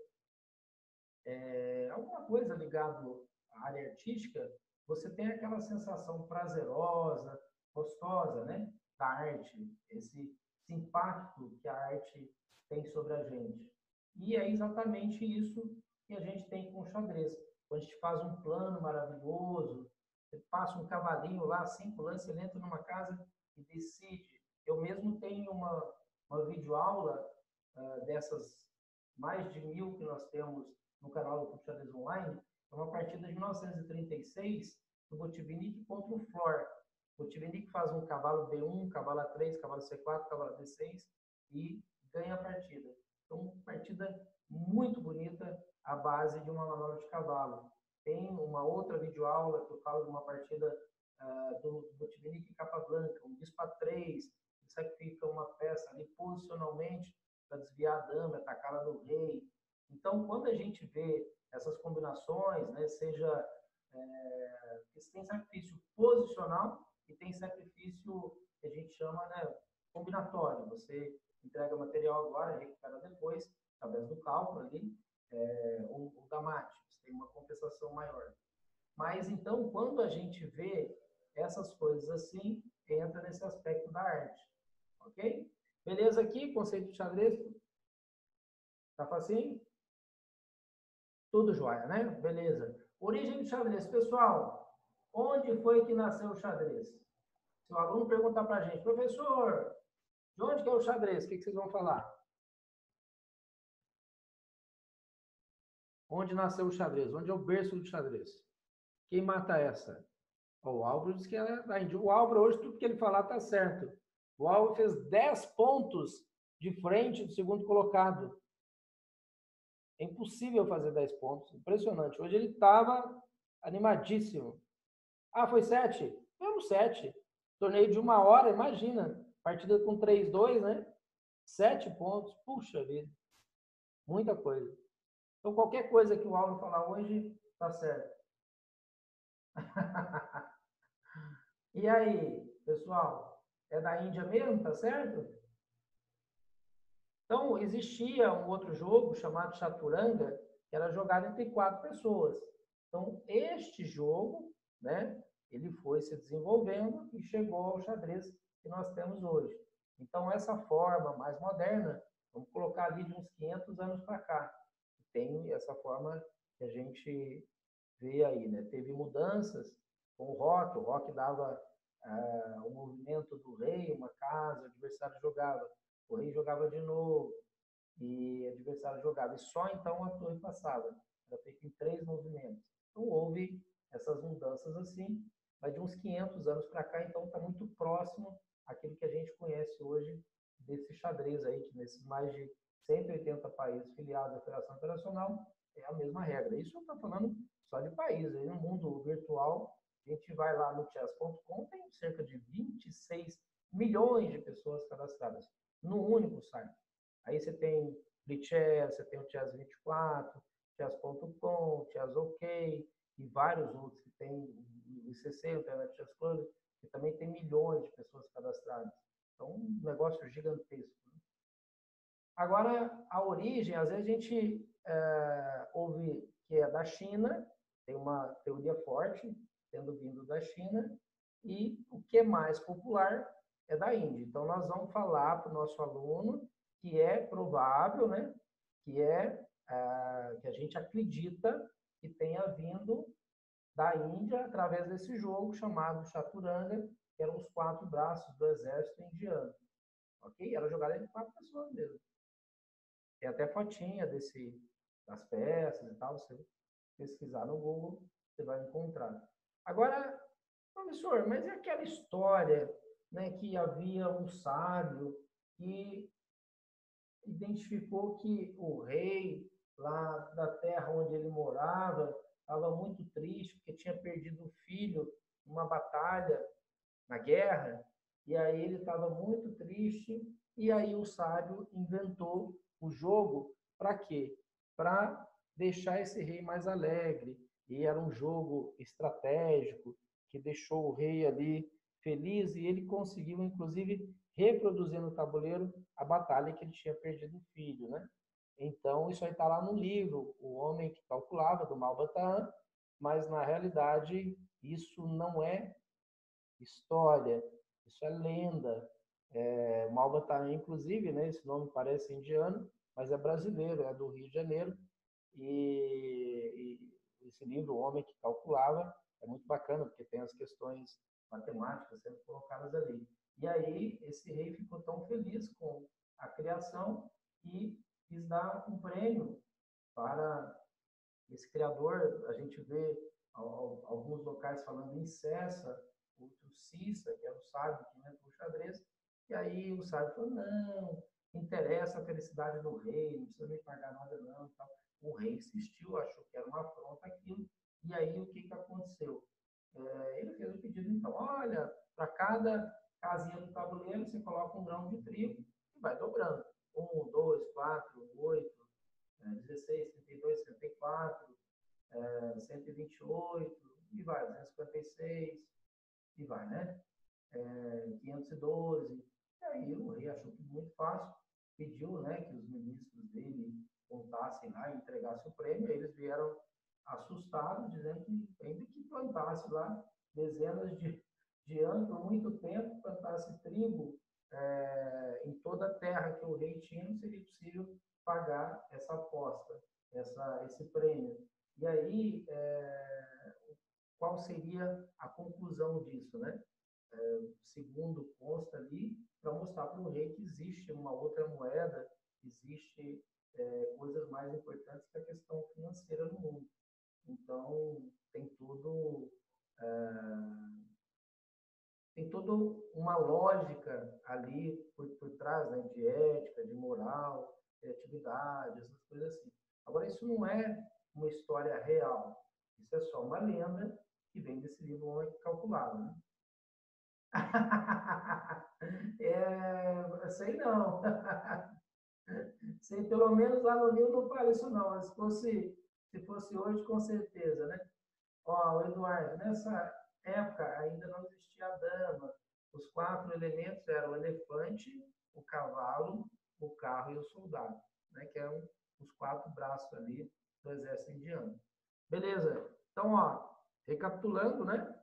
alguma coisa ligada à área artística, você tem aquela sensação prazerosa, gostosa, né? Da arte, esse impacto que a arte tem sobre a gente. E é exatamente isso que a gente tem com o xadrez. Quando a gente faz um plano maravilhoso, você passa um cavalinho lá, 5 lances, ele entra numa casa e decide. Eu mesmo tenho uma videoaula dessas mais de 1000 que nós temos no canal do Clube Xadrez Online, é uma partida de 1936 do Botvinnik contra o Flor. O Botvinnik faz um cavalo B1, cavalo A3, cavalo C4, cavalo D6 e ganha a partida. Então, uma partida muito bonita à base de uma manobra de cavalo. Tem uma outra videoaula que eu falo de uma partida do Botvinnik capa branca, um bispo A3, que sacrifica uma peça ali posicionalmente para desviar a dama, atacar a do rei. Então, quando a gente vê essas combinações, né, seja tem sacrifício posicional e tem sacrifício que a gente chama, né, combinatório. Você entrega material agora, recupera depois, através do cálculo ali, ou da mate, você tem uma compensação maior. Mas, então, quando a gente vê essas coisas assim, entra nesse aspecto da arte. Ok? Beleza aqui? Conceito de xadrez? Tá facinho? Tudo jóia, né? Beleza. Origem do xadrez. Pessoal, onde foi que nasceu o xadrez? Se o aluno perguntar para a gente, professor, de onde que é o xadrez? O que vocês vão falar? Onde nasceu o xadrez? Onde é o berço do xadrez? Quem mata essa? O Álvaro disse que é da Índia. O Álvaro, hoje, tudo que ele falar está certo. O Álvaro fez 10 pontos de frente do segundo colocado. É impossível fazer 10 pontos. Impressionante. Hoje ele estava animadíssimo. Ah, foi 7? Mesmo 7. Torneio de 1 hora, imagina. Partida com 3-2, né? 7 pontos. Puxa vida. Muita coisa. Então, qualquer coisa que o Álvaro falar hoje, tá certo. E aí, pessoal? É da Índia mesmo, tá certo? Então, existia um outro jogo chamado Chaturanga, que era jogado entre 4 pessoas. Então, este jogo, né, ele foi se desenvolvendo e chegou ao xadrez que nós temos hoje. Então, essa forma mais moderna, vamos colocar ali de uns 500 anos para cá, tem essa forma que a gente vê aí, né? Teve mudanças com o rock dava o movimento do rei, uma casa, o adversário jogava, o rei jogava de novo, e o adversário jogava, e só então a torre passava. Era feito em 3 movimentos. Então houve essas mudanças assim, mas de uns 500 anos para cá, então está muito próximo àquilo que a gente conhece hoje desse xadrez aí, que nesses mais de 180 países filiados à Federação Internacional, é a mesma regra. Isso eu estou falando só de países. Aí no mundo virtual, a gente vai lá no chess.com, tem cerca de 26 milhões de pessoas cadastradas no único site. Aí você tem Chess, você tem o Chess24, Chess.com, Chess OK e vários outros que tem o ICC, o Internet Chess Club, que também tem milhões de pessoas cadastradas. Então, um negócio gigantesco. Agora, a origem, às vezes a gente ouve que é da China, tem uma teoria forte, tendo vindo da China, e o que é mais popular é da Índia. Então, nós vamos falar para o nosso aluno que é provável, né, que a gente acredita que tenha vindo da Índia através desse jogo chamado Chaturanga, que eram os 4 braços do exército indiano. Ok? Era jogada entre 4 pessoas mesmo. Tem até fotinha das peças e tal. Você pesquisar no Google, você vai encontrar. Agora, professor, mas é aquela história, né, que havia um sábio que identificou que o rei lá da terra onde ele morava estava muito triste porque tinha perdido um filho numa batalha, na guerra, e aí ele estava muito triste, e aí o sábio inventou o jogo para quê? Para deixar esse rei mais alegre. E era um jogo estratégico que deixou o rei ali feliz e ele conseguiu, inclusive, reproduzir no tabuleiro a batalha que ele tinha perdido o filho, né? Então, isso aí está lá no livro, O Homem que Calculava, do Malbataan, mas, na realidade, isso não é história, isso é lenda. Malbataan, inclusive, né, esse nome parece indiano, mas é brasileiro, é do Rio de Janeiro. E esse livro, O Homem que Calculava, é muito bacana, porque tem as questões matemáticas sendo colocadas ali. E aí, esse rei ficou tão feliz com a criação e quis dar um prêmio para esse criador. A gente vê alguns locais falando em Cessa, outro Cissa, que era o sábio que inventou o xadrez. E aí o sábio falou, não interessa a felicidade do rei, não precisa me pagar nada não. Então, o rei insistiu, achou que era uma afronta aquilo. E aí o que aconteceu? Ele fez o pedido, então, olha, para cada casinha do tabuleiro você coloca um grão de trigo e vai dobrando. 1, 2, 4, 8, 16, 32, 64, 128, e vai, 256, e vai, né? 512. E aí o rei achou que muito fácil, pediu, né, que os ministros dele contassem lá e entregassem o prêmio. Aí eles vieram assustados, dizendo que ainda que plantasse lá dezenas de anos, por muito tempo, plantasse trigo em toda a terra que o rei tinha, não seria possível pagar essa aposta, esse prêmio. E aí, qual seria a conclusão disso, né? Segundo consta ali, para mostrar para o rei que existe uma outra moeda, existe coisas mais importantes que a questão financeira no mundo. Então, tem toda uma lógica ali por trás, né, de ética, de moral, criatividade, essas coisas assim. Agora, isso não é uma história real. Isso é só uma lenda que vem desse livro O Homem que Calculava, né? Sei não. Sei, pelo menos lá no livro não fala isso não. Mas se fosse hoje, com certeza, né? Ó, Eduardo, nessa época ainda não existia a dama. Os 4 elementos eram o elefante, o cavalo, o carro e o soldado, né? Que eram os 4 braços ali do exército indiano. Beleza. Então, ó, recapitulando, né?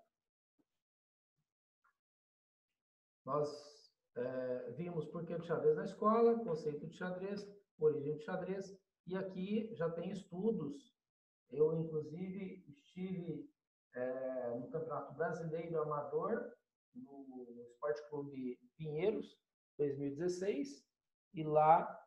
Nós vimos por que do xadrez na escola, conceito de xadrez, origem de xadrez, e aqui já tem estudos. Eu, inclusive, estive no Campeonato Brasileiro Amador, no Esporte Clube Pinheiros, 2016, e lá,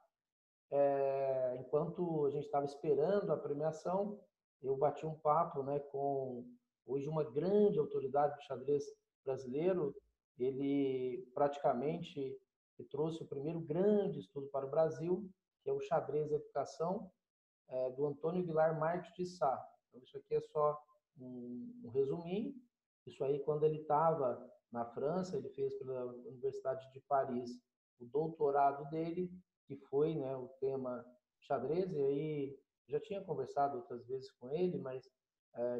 enquanto a gente estava esperando a premiação, eu bati um papo, né, com hoje uma grande autoridade do xadrez brasileiro. Ele praticamente que trouxe o primeiro grande estudo para o Brasil, que é o Xadrez e Educação, do Antônio Vilar Marques de Sá. Então, isso aqui é só um resuminho. Isso aí, quando ele estava na França, ele fez pela Universidade de Paris o doutorado dele, que foi, né, o tema xadrez, e aí já tinha conversado outras vezes com ele, mas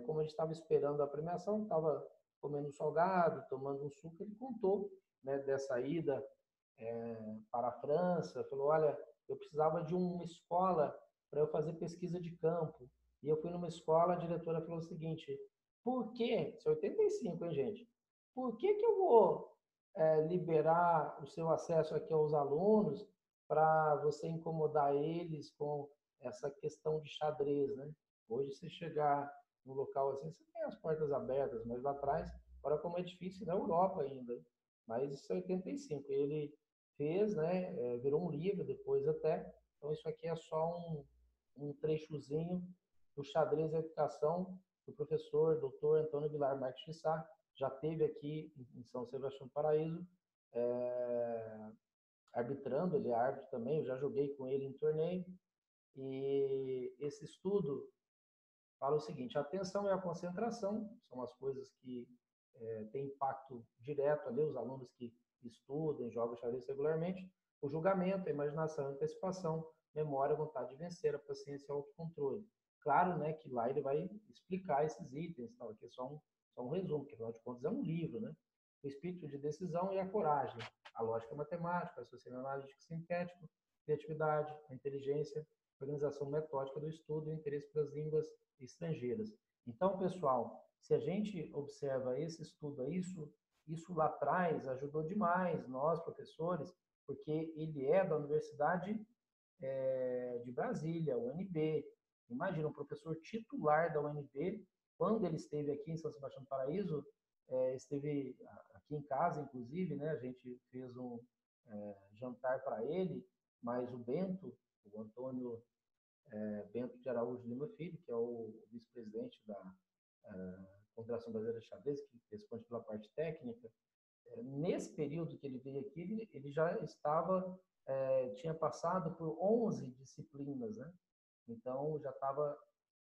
como a gente estava esperando a premiação, estava comendo salgado, tomando um suco, ele contou, né, dessa ida para a França, falou, olha, eu precisava de uma escola para eu fazer pesquisa de campo. E eu fui numa escola, a diretora falou o seguinte, por que, isso é 85, hein, gente? Por que eu vou liberar o seu acesso aqui aos alunos para você incomodar eles com essa questão de xadrez, né? Hoje, se chegar num local assim, você tem as portas abertas, mas lá atrás, agora como é difícil, na Europa ainda, mas isso é 85. Ele fez, né, virou um livro depois até, então isso aqui é só um trechozinho do Xadrez e Educação, do professor Dr. Antônio Vilar Marques de Sá, já teve aqui em São Sebastião do Paraíso, arbitrando, ele é árbitro também, eu já joguei com ele em torneio, e esse estudo fala o seguinte, a atenção e a concentração são as coisas que têm impacto direto ali, os alunos que estudam, jogam xadrez regularmente, o julgamento, a imaginação, a antecipação, memória, vontade de vencer, a paciência e o autocontrole. Claro, né, que lá ele vai explicar esses itens, tal, aqui é só um resumo, porque afinal de contas é um livro, né? O espírito de decisão e a coragem, a lógica matemática, o raciocínio analítico sintético, criatividade, a inteligência, a organização metódica do estudo e o interesse pelas línguas estrangeiras. Então, pessoal, se a gente observa esse estudo, isso lá atrás ajudou demais nós, professores, porque ele é da Universidade de Brasília, UNB. Imagina, um professor titular da UNB, quando ele esteve aqui em São Sebastião do Paraíso, esteve aqui em casa, inclusive, né? A gente fez um jantar para ele, mas o Bento, o Antônio Bento de Araújo Lima Filho, que é o vice-presidente da Confederação Brasileira de Xadrez, que responde pela parte técnica, nesse período que ele veio aqui, ele já estava, tinha passado por 11 disciplinas, né? Então, já estava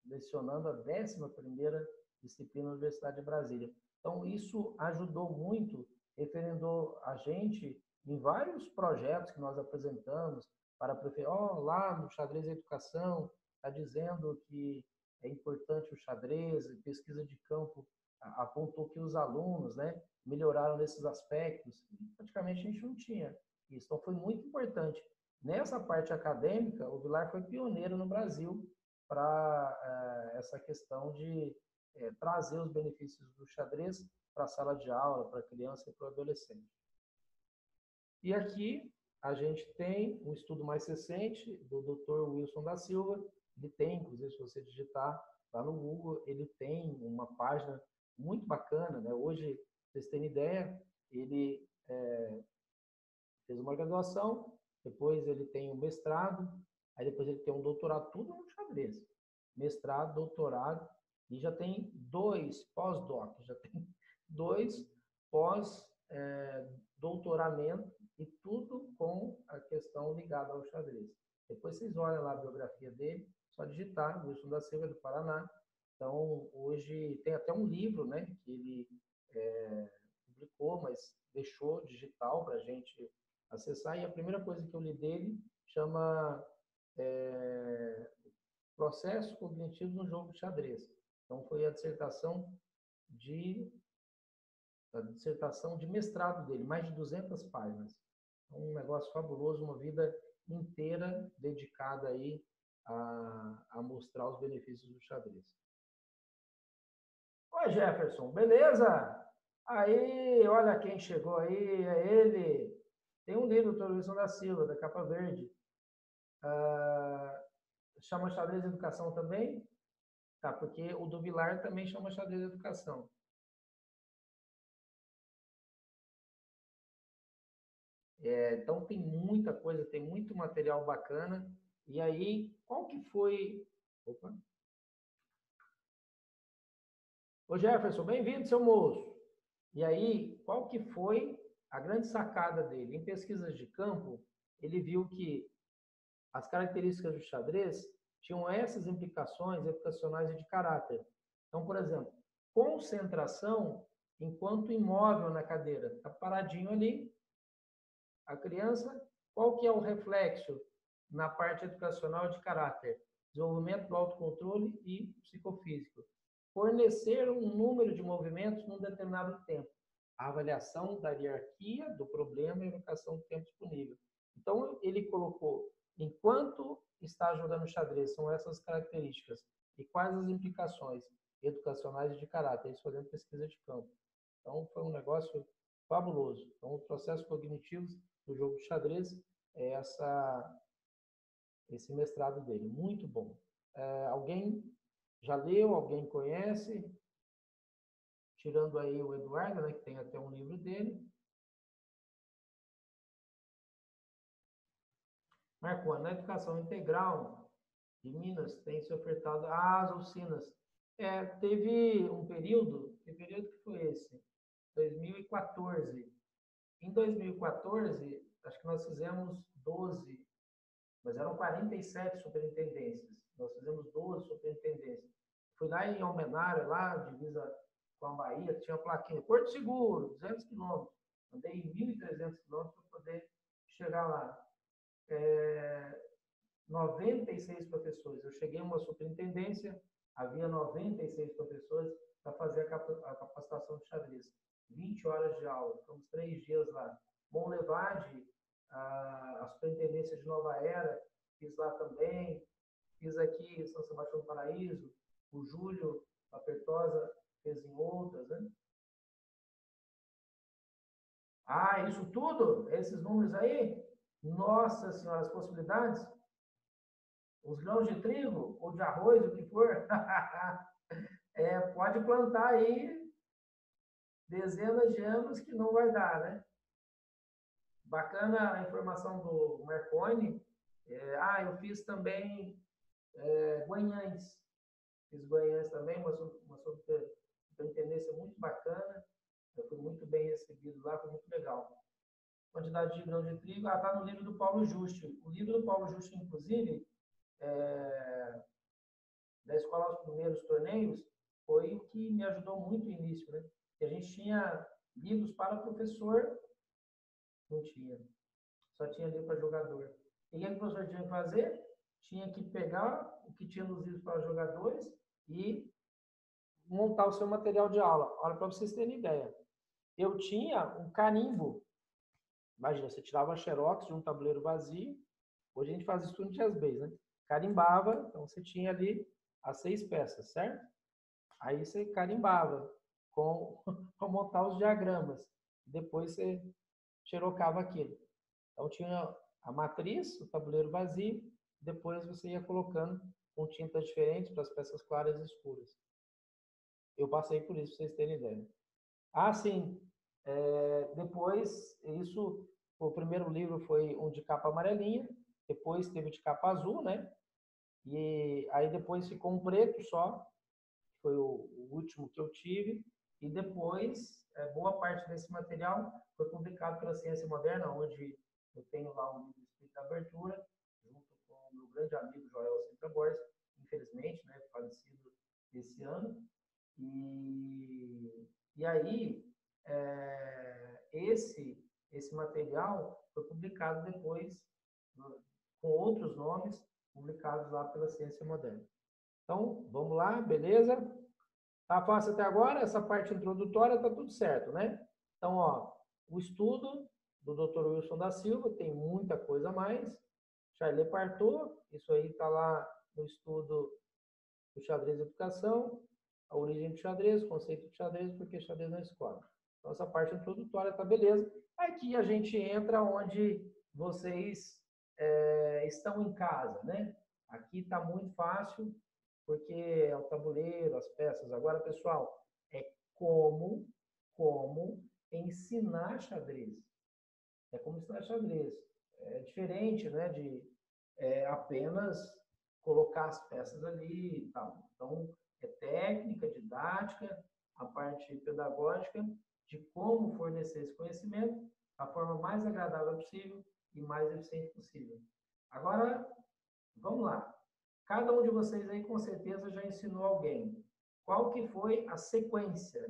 lecionando a 11ª disciplina na Universidade de Brasília. Então, isso ajudou muito, referendou a gente em vários projetos que nós apresentamos para a prefeitura. Lá no Xadrez e Educação, está dizendo que é importante o xadrez, pesquisa de campo apontou que os alunos, né, melhoraram nesses aspectos. Praticamente a gente não tinha isso. Então, foi muito importante. Nessa parte acadêmica, o Vilar foi pioneiro no Brasil para essa questão de trazer os benefícios do xadrez para a sala de aula, para a criança e para o adolescente. E aqui a gente tem um estudo mais recente do Dr. Wilson da Silva. Ele tem, inclusive, se você digitar lá no Google, ele tem uma página muito bacana, né? Hoje, vocês terem ideia, ele fez uma graduação, depois ele tem um mestrado, aí depois ele tem um doutorado, tudo no xadrez. Mestrado, doutorado, e já tem 2 pós-doc, já tem 2 pós-doutoramento, e tudo com a questão ligada ao xadrez. Depois vocês olham lá a biografia dele, só digitar, Wilson da Silva, do Paraná. Então, hoje tem até um livro, né, que ele publicou, mas deixou digital para a gente acessar, e a primeira coisa que eu li dele chama Processo Cognitivo no Jogo de Xadrez. Então, foi a dissertação de mestrado dele, mais de 200 páginas. Um negócio fabuloso, uma vida inteira dedicada aí a mostrar os benefícios do xadrez. Oi, Jefferson, beleza? Aí, olha quem chegou aí, é ele. Tem um livro do Wilson da Silva, da capa verde. Chama Xadrez de Educação também? Tá, porque o do Vilar também chama Xadrez de Educação. Então tem muita coisa, tem muito material bacana. E aí, qual que foi... Opa! Ô Jefferson, bem-vindo, seu moço. E aí, qual que foi a grande sacada dele, em pesquisas de campo, ele viu que as características do xadrez tinham essas implicações educacionais e de caráter. Então, por exemplo, concentração enquanto imóvel na cadeira, está paradinho ali, a criança, qual que é o reflexo na parte educacional de caráter? Desenvolvimento do autocontrole e psicofísico. Fornecer um número de movimentos num determinado tempo. A avaliação da hierarquia do problema e a alocação do tempo disponível. Então, ele colocou, enquanto está jogando xadrez, são essas características. E quais as implicações educacionais e de caráter? Eles fazendo pesquisa de campo. Então, foi um negócio fabuloso. Então, os processos cognitivos do jogo de xadrez é esse mestrado dele. Muito bom. Alguém já leu? Alguém conhece? Tirando aí o Eduardo, né, que tem até um livro dele. Marconi, na educação integral de Minas tem se ofertado as oficinas. Teve um período, que período que foi esse? 2014. Em 2014, acho que nós fizemos 12, mas eram 47 superintendências. Nós fizemos 12 superintendências. Fui lá em Almenara, lá, divisa com a Bahia, tinha plaquinha, Porto Seguro, 200 quilômetros. Andei 1.300 quilômetros para poder chegar lá. 96 professores. Eu cheguei em uma superintendência, havia 96 professores para fazer a capacitação de xadrez. 20 horas de aula, ficamos 3 dias lá. Bom Levade, a superintendência de Nova Era, fiz lá também. Fiz aqui em São Sebastião do Paraíso, o Júlio Apertosa fez em outras, né? Isso tudo? Esses números aí? Nossa Senhora, as possibilidades? Os grãos de trigo ou de arroz, o que for, pode plantar aí dezenas de anos que não vai dar, né? Bacana a informação do Marconi. Eu fiz também Guanhães. Fiz Guanhães também, uma superintendência muito bacana. Eu fui muito bem recebido lá, foi muito legal. Quantidade de grãos de trigo, está no livro do Paulo Juste. O livro do Paulo Juste, inclusive, da escola aos primeiros torneios, foi o que me ajudou muito no início, né? Porque a gente tinha livros para professor, não tinha. Só tinha livro para jogador. E o que o professor tinha que fazer? Tinha que pegar o que tinha nos livros para jogadores e montar o seu material de aula. Olha, para vocês terem ideia. Eu tinha um carimbo. Imagina, você tirava a xerox de um tabuleiro vazio. Hoje a gente faz isso no Jazzbase, né? Carimbava, então você tinha ali as 6 peças, certo? Aí você carimbava para montar os diagramas. Depois você xerocava aquilo. Então tinha a matriz, o tabuleiro vazio, depois você ia colocando com tintas diferentes para as peças claras e escuras. Eu passei por isso, para vocês terem ideia. Sim. Depois, o primeiro livro foi um de capa amarelinha, depois teve de capa azul, né? E aí depois ficou um preto só, que foi o último que eu tive, e depois, boa parte desse material foi publicado pela Ciência Moderna, onde eu tenho lá um livro escrito de abertura, junto com o meu grande amigo Joel Sintra Borges, infelizmente, né, falecido esse ano. E aí, esse material foi publicado depois, com outros nomes, publicados lá pela Ciência Moderna. Então, vamos lá, beleza? Tá fácil até agora? Essa parte introdutória tá tudo certo, né? Então, o estudo do Dr. Wilson da Silva tem muita coisa a mais. Charlie Partot, isso aí tá lá no estudo do xadrez e educação, a origem do xadrez, o conceito de xadrez, porque xadrez na escola. Então, essa parte introdutória tá beleza. Aqui a gente entra onde vocês estão em casa, né? Aqui tá muito fácil, porque é o tabuleiro, as peças. Agora, pessoal, é como ensinar xadrez. É como ensinar xadrez. É diferente, né, de apenas colocar as peças ali e tal. Então, é técnica, didática, a parte pedagógica de como fornecer esse conhecimento da forma mais agradável possível e mais eficiente possível. Agora, vamos lá. Cada um de vocês aí com certeza já ensinou alguém. Qual que foi a sequência?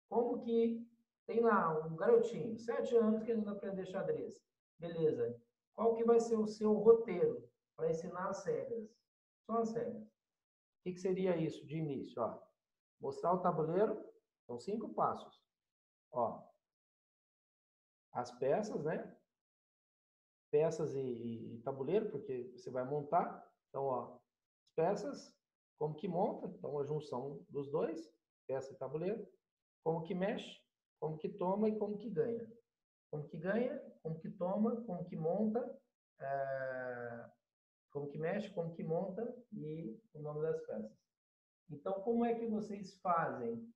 Como que tem lá um garotinho, 7 anos, querendo aprender xadrez. Beleza. Qual que vai ser o seu roteiro para ensinar as regras? Só as regras. O que seria isso de início? Ó, mostrar o tabuleiro, são 5 passos. Ó, as peças, né? Peças e tabuleiro, porque você vai montar. Então, ó, as peças, como que monta? Então, a junção dos dois, peça e tabuleiro. Como que mexe, como que toma e como que ganha. Como que ganha, como que toma, como que monta, como que mexe, como que monta e o nome das peças. Então, como é que vocês fazem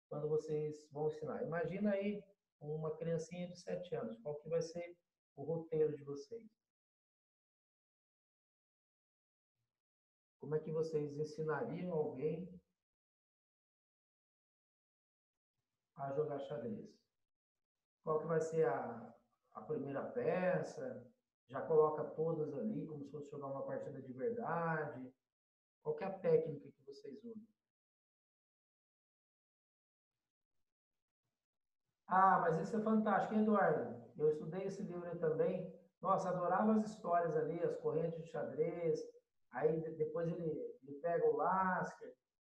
quando vocês vão ensinar? Imagina aí uma criancinha de 7 anos. Qual que vai ser o roteiro de vocês? Como é que vocês ensinariam alguém a jogar xadrez? Qual que vai ser a primeira peça? Já coloca todas ali, como se fosse jogar uma partida de verdade? Qual que é a técnica que vocês usam? Ah, mas isso é fantástico, hein, Eduardo? Eu estudei esse livro aí também. Nossa, adorava as histórias ali, as correntes de xadrez. Aí depois ele pega o Lasker,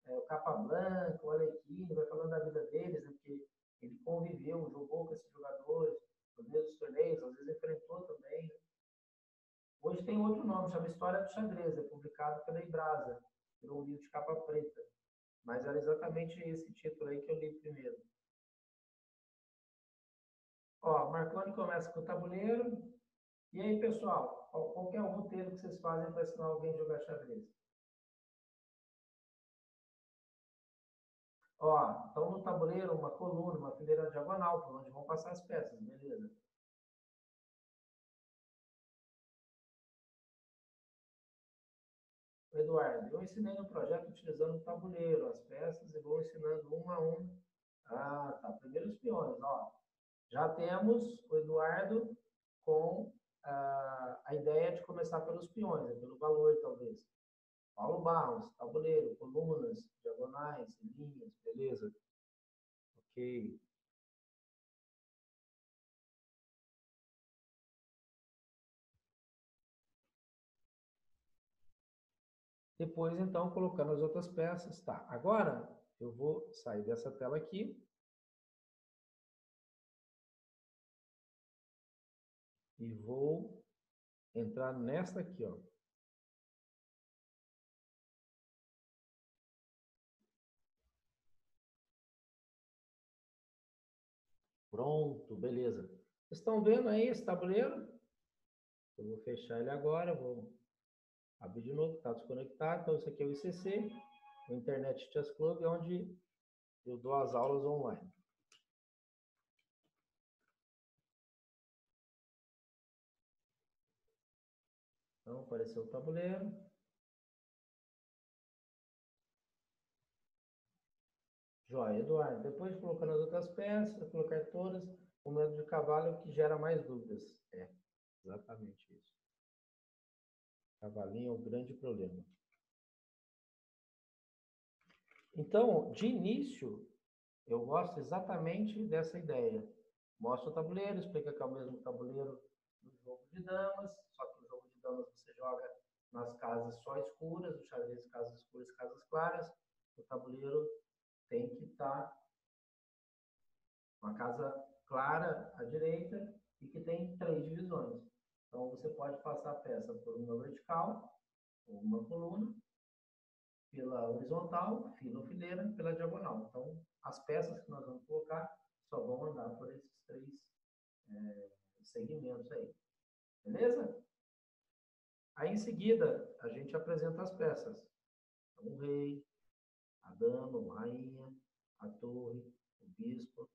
o Capablanca, o Alekhine, vai falando da vida deles, né? Porque ele conviveu, jogou com esses jogadores nos mesmos torneios, às vezes enfrentou também. Né? Hoje tem outro nome, chama História do Xadrez, é publicado pela Embrasa, virou um livro de capa preta. Mas era exatamente esse título aí que eu li primeiro. Ó, Marconi começa com o tabuleiro. E aí, pessoal, qual que é o roteiro que vocês fazem para ensinar alguém a jogar xadrez? Ó, então no tabuleiro, uma coluna, uma fileira diagonal, por onde vão passar as peças, beleza? Eduardo, eu ensinei no projeto utilizando o tabuleiro, as peças, e vou ensinando uma a uma. Ah, tá. Primeiro os peões, ó. Já temos o Eduardo com a ideia de começar pelos peões, né, pelo valor, talvez. Paulo Barros, tabuleiro, colunas, diagonais, linhas, beleza? Ok. Depois, então, colocando as outras peças. Tá, agora eu vou sair dessa tela aqui e vou entrar nesta aqui, ó. Pronto, beleza. Vocês estão vendo aí esse tabuleiro? Eu vou fechar ele agora, vou abrir de novo, está desconectado. Então, isso aqui é o ICC, o Internet Chess Club, onde eu dou as aulas online. Então, apareceu o tabuleiro. Joia, Eduardo. Depois de colocando as outras peças, colocar todas, o método de cavalo é o que gera mais dúvidas. É, exatamente isso. Cavalinho é o grande problema. Então, de início, eu gosto exatamente dessa ideia. Mostra o tabuleiro, explica que é o mesmo tabuleiro do jogo de damas, só que o jogo de damas você joga nas casas só escuras, o xadrez casas escuras, casas claras. O tabuleiro tem que estar uma casa clara à direita e que tem 3 divisões. Então, você pode passar a peça por uma vertical, ou uma coluna, pela horizontal, fila ou fileira, pela diagonal. Então, as peças que nós vamos colocar só vão andar por esses 3 segmentos aí. Beleza? Aí, em seguida, a gente apresenta as peças. Então, o rei, a dama, a rainha, a torre, o bispo,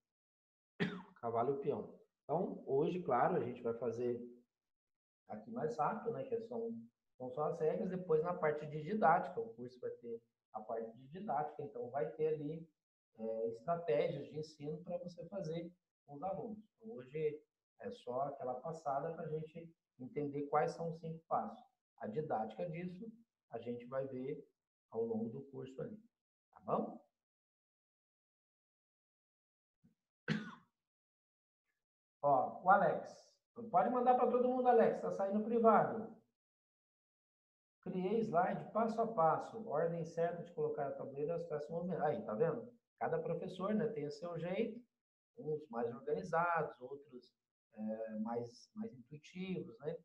o cavalo e o peão. Então, hoje, claro, a gente vai fazer aqui mais rápido, né? Que são só as regras. Depois, na parte de didática, o curso vai ter a parte de didática. Então, vai ter ali estratégias de ensino para você fazer com os alunos. Então, hoje é só aquela passada para a gente entender quais são os 5 passos. A didática disso a gente vai ver ao longo do curso ali, tá bom? Ó, o Alex. Pode mandar para todo mundo, Alex, está saindo privado. Criei slide passo a passo, ordem certa de colocar a tabuleira as peças movimentos. Aí, tá vendo? Cada professor, né, tem o seu jeito, uns mais organizados, outros mais intuitivos, né?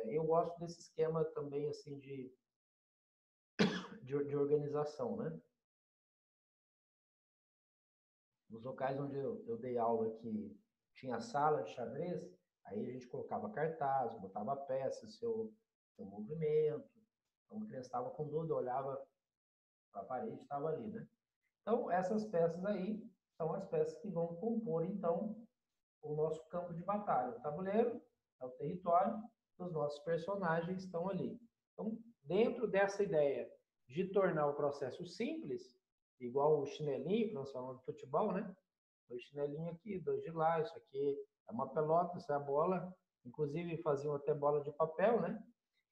Eu gosto desse esquema também, assim, de organização, né? Nos locais onde eu dei aula que tinha sala de xadrez, aí a gente colocava cartaz, botava peças, seu movimento. Então, a criança estava com dúvida, olhava para a parede, estava ali, né? Então, essas peças aí são as peças que vão compor, então, o nosso campo de batalha. O tabuleiro é o território, os nossos personagens estão ali. Então, dentro dessa ideia de tornar o processo simples, igual o chinelinho, que nós falamos de futebol, né? O chinelinho aqui, 2 de lá, isso aqui é uma pelota, isso é a bola. Inclusive, faziam até bola de papel, né?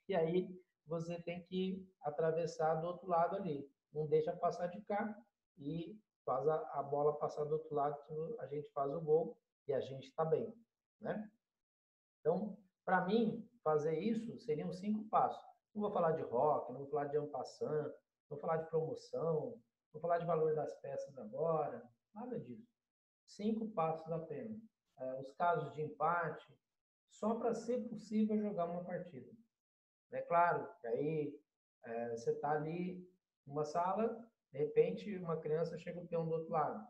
E aí, você tem que atravessar do outro lado ali. Não deixa passar de cá e faz a bola passar do outro lado, que a gente faz o gol e a gente está bem, né? Então, para mim, fazer isso seriam 5 passos. Não vou falar de rock, não vou falar de en passant, não vou falar de promoção, não vou falar de valor das peças agora, nada disso. 5 passos apenas. Os casos de empate, só para ser possível jogar uma partida. É claro que aí você está ali numa sala, de repente uma criança chega o peão do outro lado.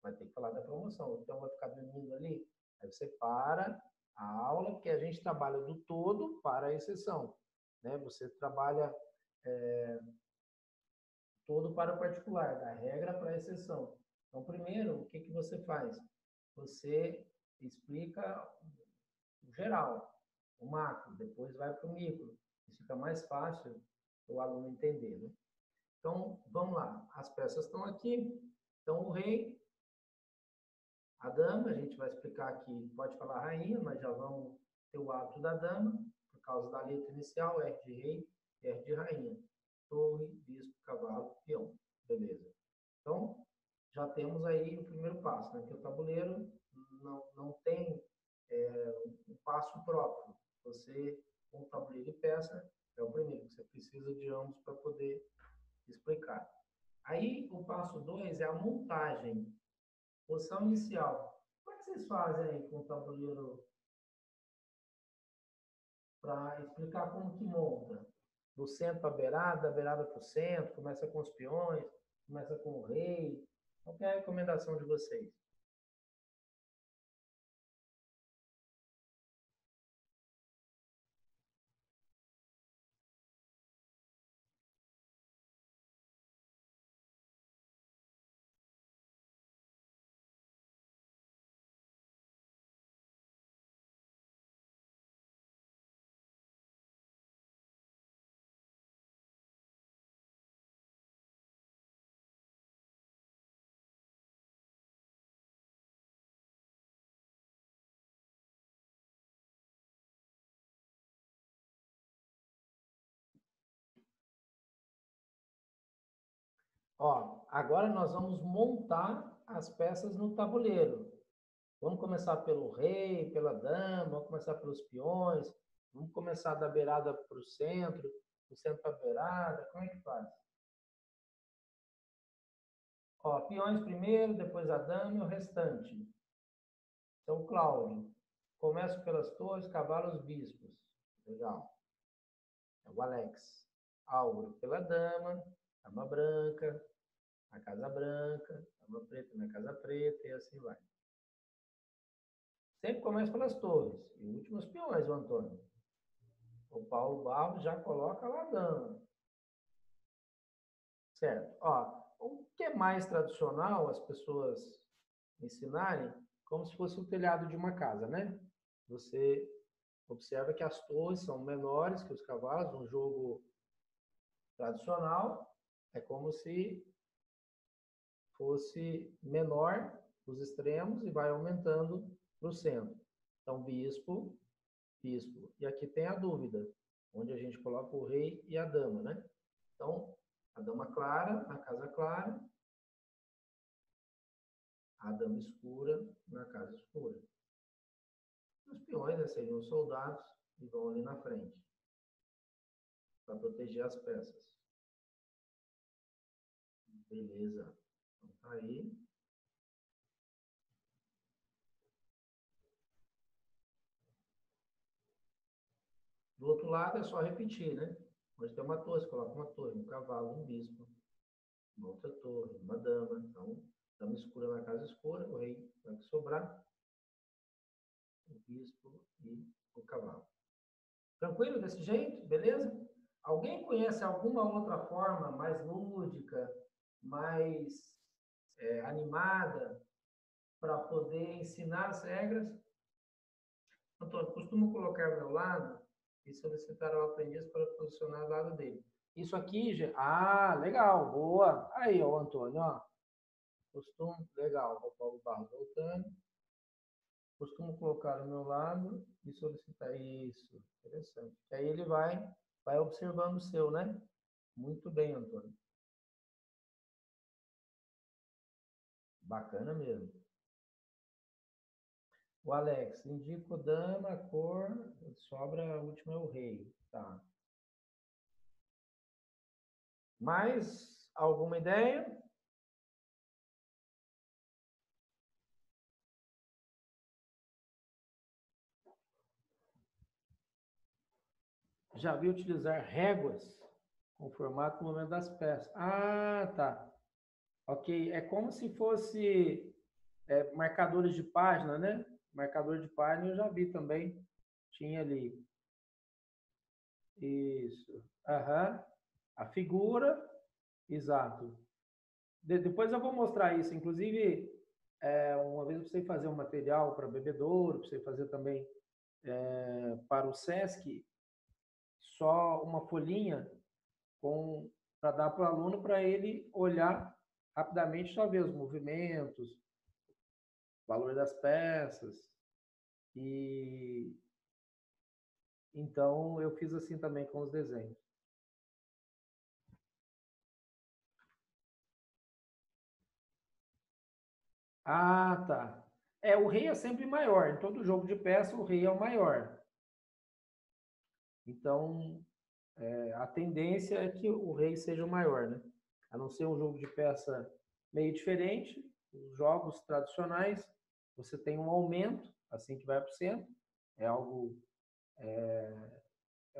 Vai ter que falar da promoção, o peão vai ficar dormindo ali. Aí você para a aula, porque a gente trabalha do todo para a exceção. Né? Você trabalha todo para o particular, da regra para a exceção. Então, primeiro, o que, que você faz? Você explica o geral, o macro, depois vai para o micro. Isso fica mais fácil o aluno entender. Né? Então, vamos lá. As peças estão aqui. Então, o rei, a dama, a gente vai explicar aqui, pode falar rainha, mas já vamos ter o hábito da dama, por causa da letra inicial, R de rei, R de rainha. Torre, bispo, cavalo, peão. Beleza. Então, já temos aí o primeiro passo, né? Que o tabuleiro não tem um passo próprio. Você, com o tabuleiro de peça, é o primeiro. Você precisa de ambos para poder explicar. Aí, o passo 2 é a montagem. Posição inicial. Como é que vocês fazem aí com o tabuleiro para explicar como que monta? Do centro para a beirada, da beirada para o centro, começa com os peões, começa com o rei. Qual é a recomendação de vocês? Ó, agora nós vamos montar as peças no tabuleiro. Vamos começar pelo rei, pela dama, vamos começar pelos peões, vamos começar da beirada para o centro, do centro para a beirada, como é que faz? Ó, peões primeiro, depois a dama e o restante. Então, Cláudio, começo pelas torres, cavalos, bispos. Legal. É o Alex. Álvaro pela dama, dama branca, na casa branca, dama preta na casa preta e assim vai. Sempre começa pelas torres. E últimos peões, o Antônio. O Paulo Barros já coloca lá a dama. Certo. Ó, o que é mais tradicional as pessoas ensinarem, como se fosse o telhado de uma casa, né? Você observa que as torres são menores que os cavalos, um jogo tradicional é como se fosse menor os extremos e vai aumentando para o centro. Então, bispo, bispo. E aqui tem a dúvida, onde a gente coloca o rei e a dama, né? Então, a dama clara na casa clara, a dama escura na casa escura. Os peões, né, seriam os soldados e vão ali na frente para proteger as peças. Beleza. Então tá aí. Do outro lado é só repetir, né? Onde tem uma torre, você coloca uma torre, um cavalo, um bispo, uma outra torre, uma dama. Então, dama escura na casa escura, o rei vai sobrar, o bispo e o cavalo. Tranquilo desse jeito? Beleza? Alguém conhece alguma outra forma mais lúdica, mais animada, para poder ensinar as regras? Antônio, costumo colocar ao meu lado e solicitar ao aprendiz para posicionar ao lado dele. Isso aqui, legal, boa. Aí, ó, Antônio, ó. Costumo, legal, vou para o barro voltando. Costumo colocar ao meu lado e solicitar isso. Interessante. Aí ele vai observando o seu, né? Muito bem, Antônio. Bacana mesmo. O Alex, indico dama, cor, sobra a última é o rei. Tá. Mais alguma ideia? Já vi utilizar réguas com formato no momento das peças. Ah, tá. Ok. É como se fosse marcadores de página, né? Marcador de página eu já vi também. Tinha ali. Isso. Aham. A figura, exato. Depois eu vou mostrar isso. Inclusive, uma vez eu precisei fazer um material para bebedouro, precisei fazer também para o SESC, só uma folhinha para dar para o aluno, para ele olhar rapidamente, só ver os movimentos, valor das peças. E então eu fiz assim também com os desenhos. Ah, tá. O rei é sempre maior. Em todo jogo de peça, o rei é o maior. Então, a tendência é que o rei seja o maior, né? A não ser um jogo de peça meio diferente, os jogos tradicionais, você tem um aumento, assim que vai para o centro, é algo, é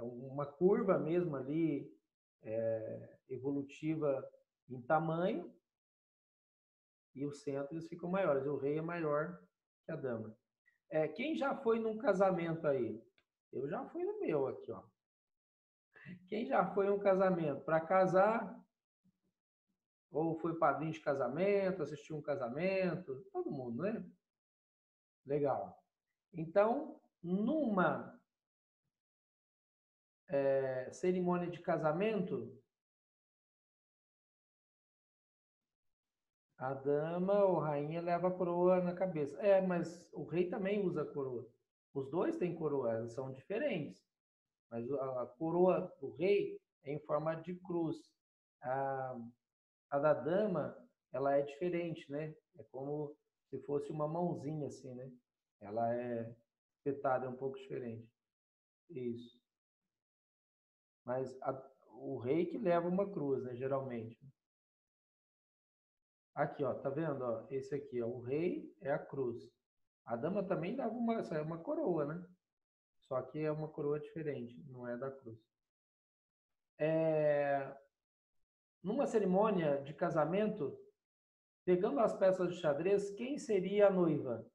uma curva mesmo ali, evolutiva em tamanho, e o centro eles ficam maiores, o rei é maior que a dama. Quem já foi num casamento aí? Eu já fui no meu aqui, ó. Quem já foi em um casamento? Para casar, ou foi padrinho de casamento, assistiu um casamento? Todo mundo, né? Legal. Então, numa cerimônia de casamento, a dama ou rainha leva a coroa na cabeça. Mas o rei também usa a coroa. Os dois têm coroa, elas são diferentes. Mas a coroa do rei é em forma de cruz. A, a da dama, ela é diferente, né? É como se fosse uma mãozinha assim, né? Ela é espetada, é um pouco diferente. Isso. Mas o rei que leva uma cruz, né? Geralmente. Aqui, ó, tá vendo? Ó, esse aqui, ó, o rei é a cruz. A dama também leva uma coroa, né? Só que é uma coroa diferente, não é da cruz. É, numa cerimônia de casamento, pegando as peças de xadrez, quem seria a noiva?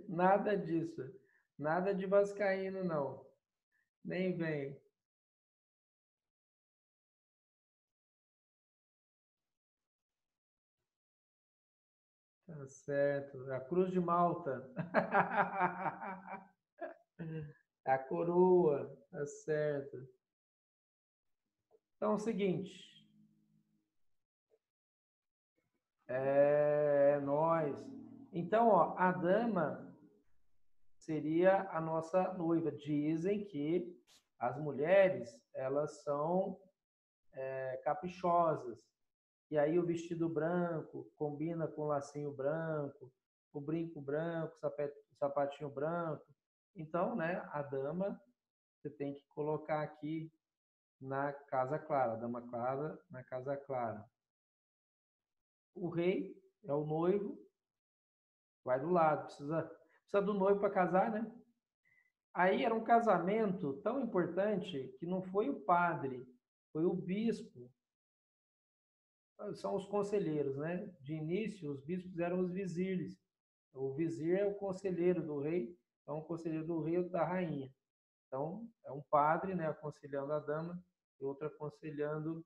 Nada disso. Nada de vascaíno, não. Nem vem. Tá certo. A cruz de Malta. A coroa. Tá certo. Então é o seguinte. É nós. Então, ó, a dama seria a nossa noiva. Dizem que as mulheres, elas são caprichosas. E aí o vestido branco combina com o lacinho branco, o brinco branco, o sapatinho branco. Então, né, a dama você tem que colocar aqui na casa clara, dama clara na casa clara. O rei é o noivo, vai do lado, precisa do noivo para casar, né? Aí era um casamento tão importante que não foi o padre, foi o bispo. São os conselheiros, né? De início, os bispos eram os vizires. O vizir é o conselheiro do rei, então o conselheiro do rei ou da rainha. Então, é um padre, né, aconselhando a dama e outro aconselhando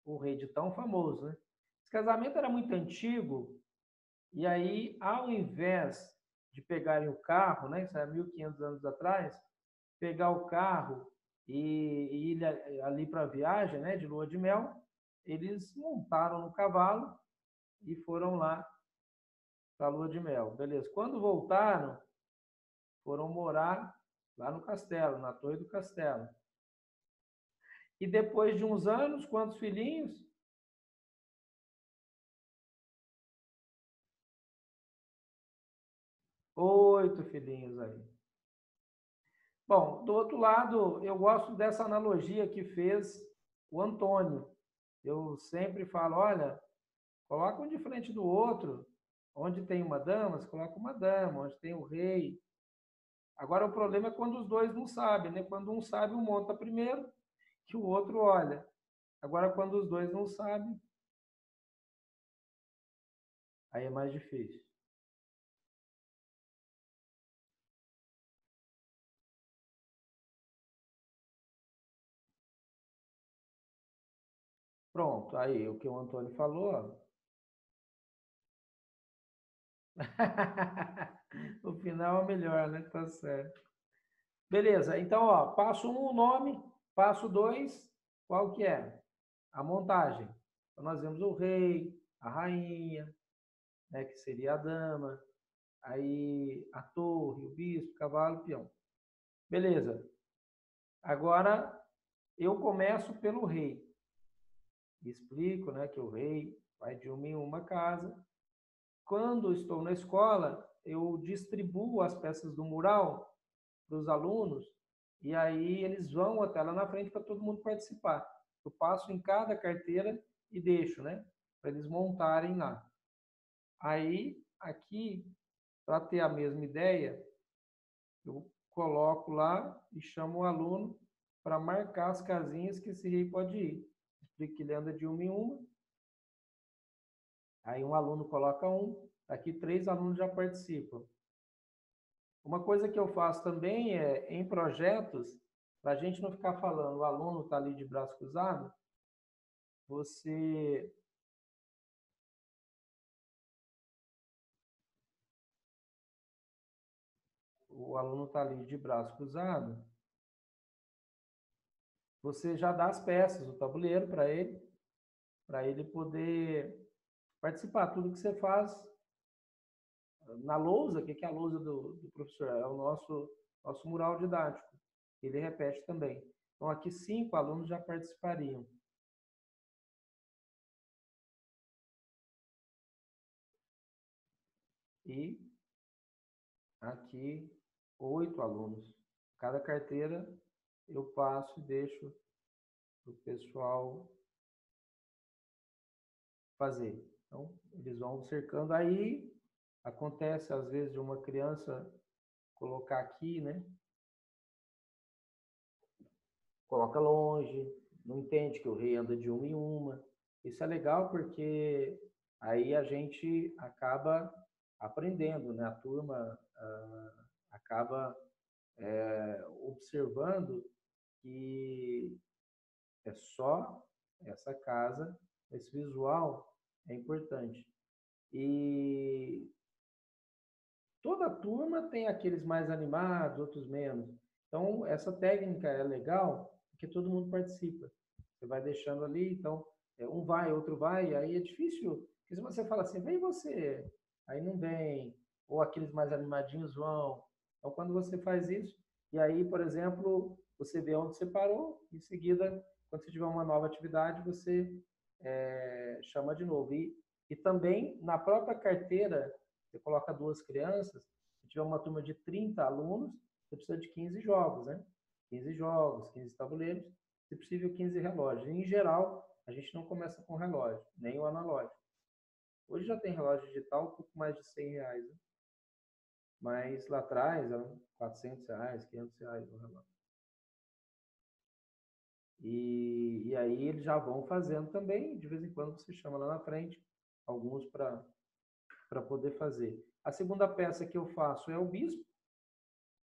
o rei, de tão famoso, né? Esse casamento era muito antigo, e aí, ao invés de pegarem o carro, né, isso é 1500 anos atrás, pegar o carro e ir ali para a viagem, né, de lua de mel, eles montaram no cavalo e foram lá para a lua de mel. Beleza. Quando voltaram, foram morar lá no castelo, na torre do castelo. E depois de uns anos, quantos filhinhos? 8 filhinhos aí. Bom, do outro lado, eu gosto dessa analogia que fez o Antônio. Eu sempre falo, olha, coloca um de frente do outro. Onde tem uma dama, você coloca uma dama. Onde tem o rei. Agora, o problema é quando os dois não sabem, né? Quando um sabe, um monta primeiro, que o outro olha. Agora, quando os dois não sabem, aí é mais difícil. Pronto, aí o que o Antônio falou. O final é melhor, né? Tá certo. Beleza, então, ó, passo um, o nome, passo dois, qual que é? A montagem. Então, nós vemos o rei, a rainha, né, que seria a dama, aí a torre, o bispo, o cavalo, o peão. Beleza. Agora, eu começo pelo rei. Explico, né, que o rei vai de uma em uma casa. Quando estou na escola, eu distribuo as peças do mural para os alunos e aí eles vão até lá na frente para todo mundo participar. Eu passo em cada carteira e deixo, né? Para eles montarem lá. Aí, aqui, para ter a mesma ideia, eu coloco lá e chamo o aluno para marcar as casinhas que esse rei pode ir. Explico que ele anda de uma em uma. Aí um aluno coloca um, aqui 3 alunos já participam. Uma coisa que eu faço também é, em projetos, para a gente não ficar falando, o aluno está ali de braço cruzado, você, o aluno está ali de braço cruzado, você já dá as peças, o tabuleiro para ele poder participar. Tudo que você faz na lousa, o que é a lousa do professor? É o nosso mural didático. Ele repete também. Então, aqui 5 alunos já participariam. E aqui 8 alunos. Cada carteira eu passo e deixo para o pessoal fazer. Então, eles vão cercando. Aí, acontece às vezes de uma criança colocar aqui, né? Coloca longe, não entende que o rei anda de uma em uma. Isso é legal porque aí a gente acaba aprendendo, né? A turma acaba observando que é só essa casa, esse visual é importante. E toda turma tem aqueles mais animados, outros menos. Então, essa técnica é legal porque todo mundo participa. Você vai deixando ali, então, um vai, outro vai, aí é difícil. Porque se você fala assim, vem você, aí não vem, ou aqueles mais animadinhos vão. Então, quando você faz isso, e aí, por exemplo, você vê onde você parou, em seguida, quando você tiver uma nova atividade, você chama de novo. E também, na própria carteira, você coloca duas crianças, se tiver uma turma de 30 alunos, você precisa de 15 jogos, né? 15 jogos, 15 tabuleiros, se possível 15 relógios. Em geral, a gente não começa com relógio, nem o analógico. Hoje já tem relógio digital um pouco mais de R$ 100, né? Mas lá atrás eram R$ 400, R$ 500 o relógio. E aí eles já vão fazendo também, de vez em quando você chama lá na frente, alguns para poder fazer. A segunda peça que eu faço é o bispo.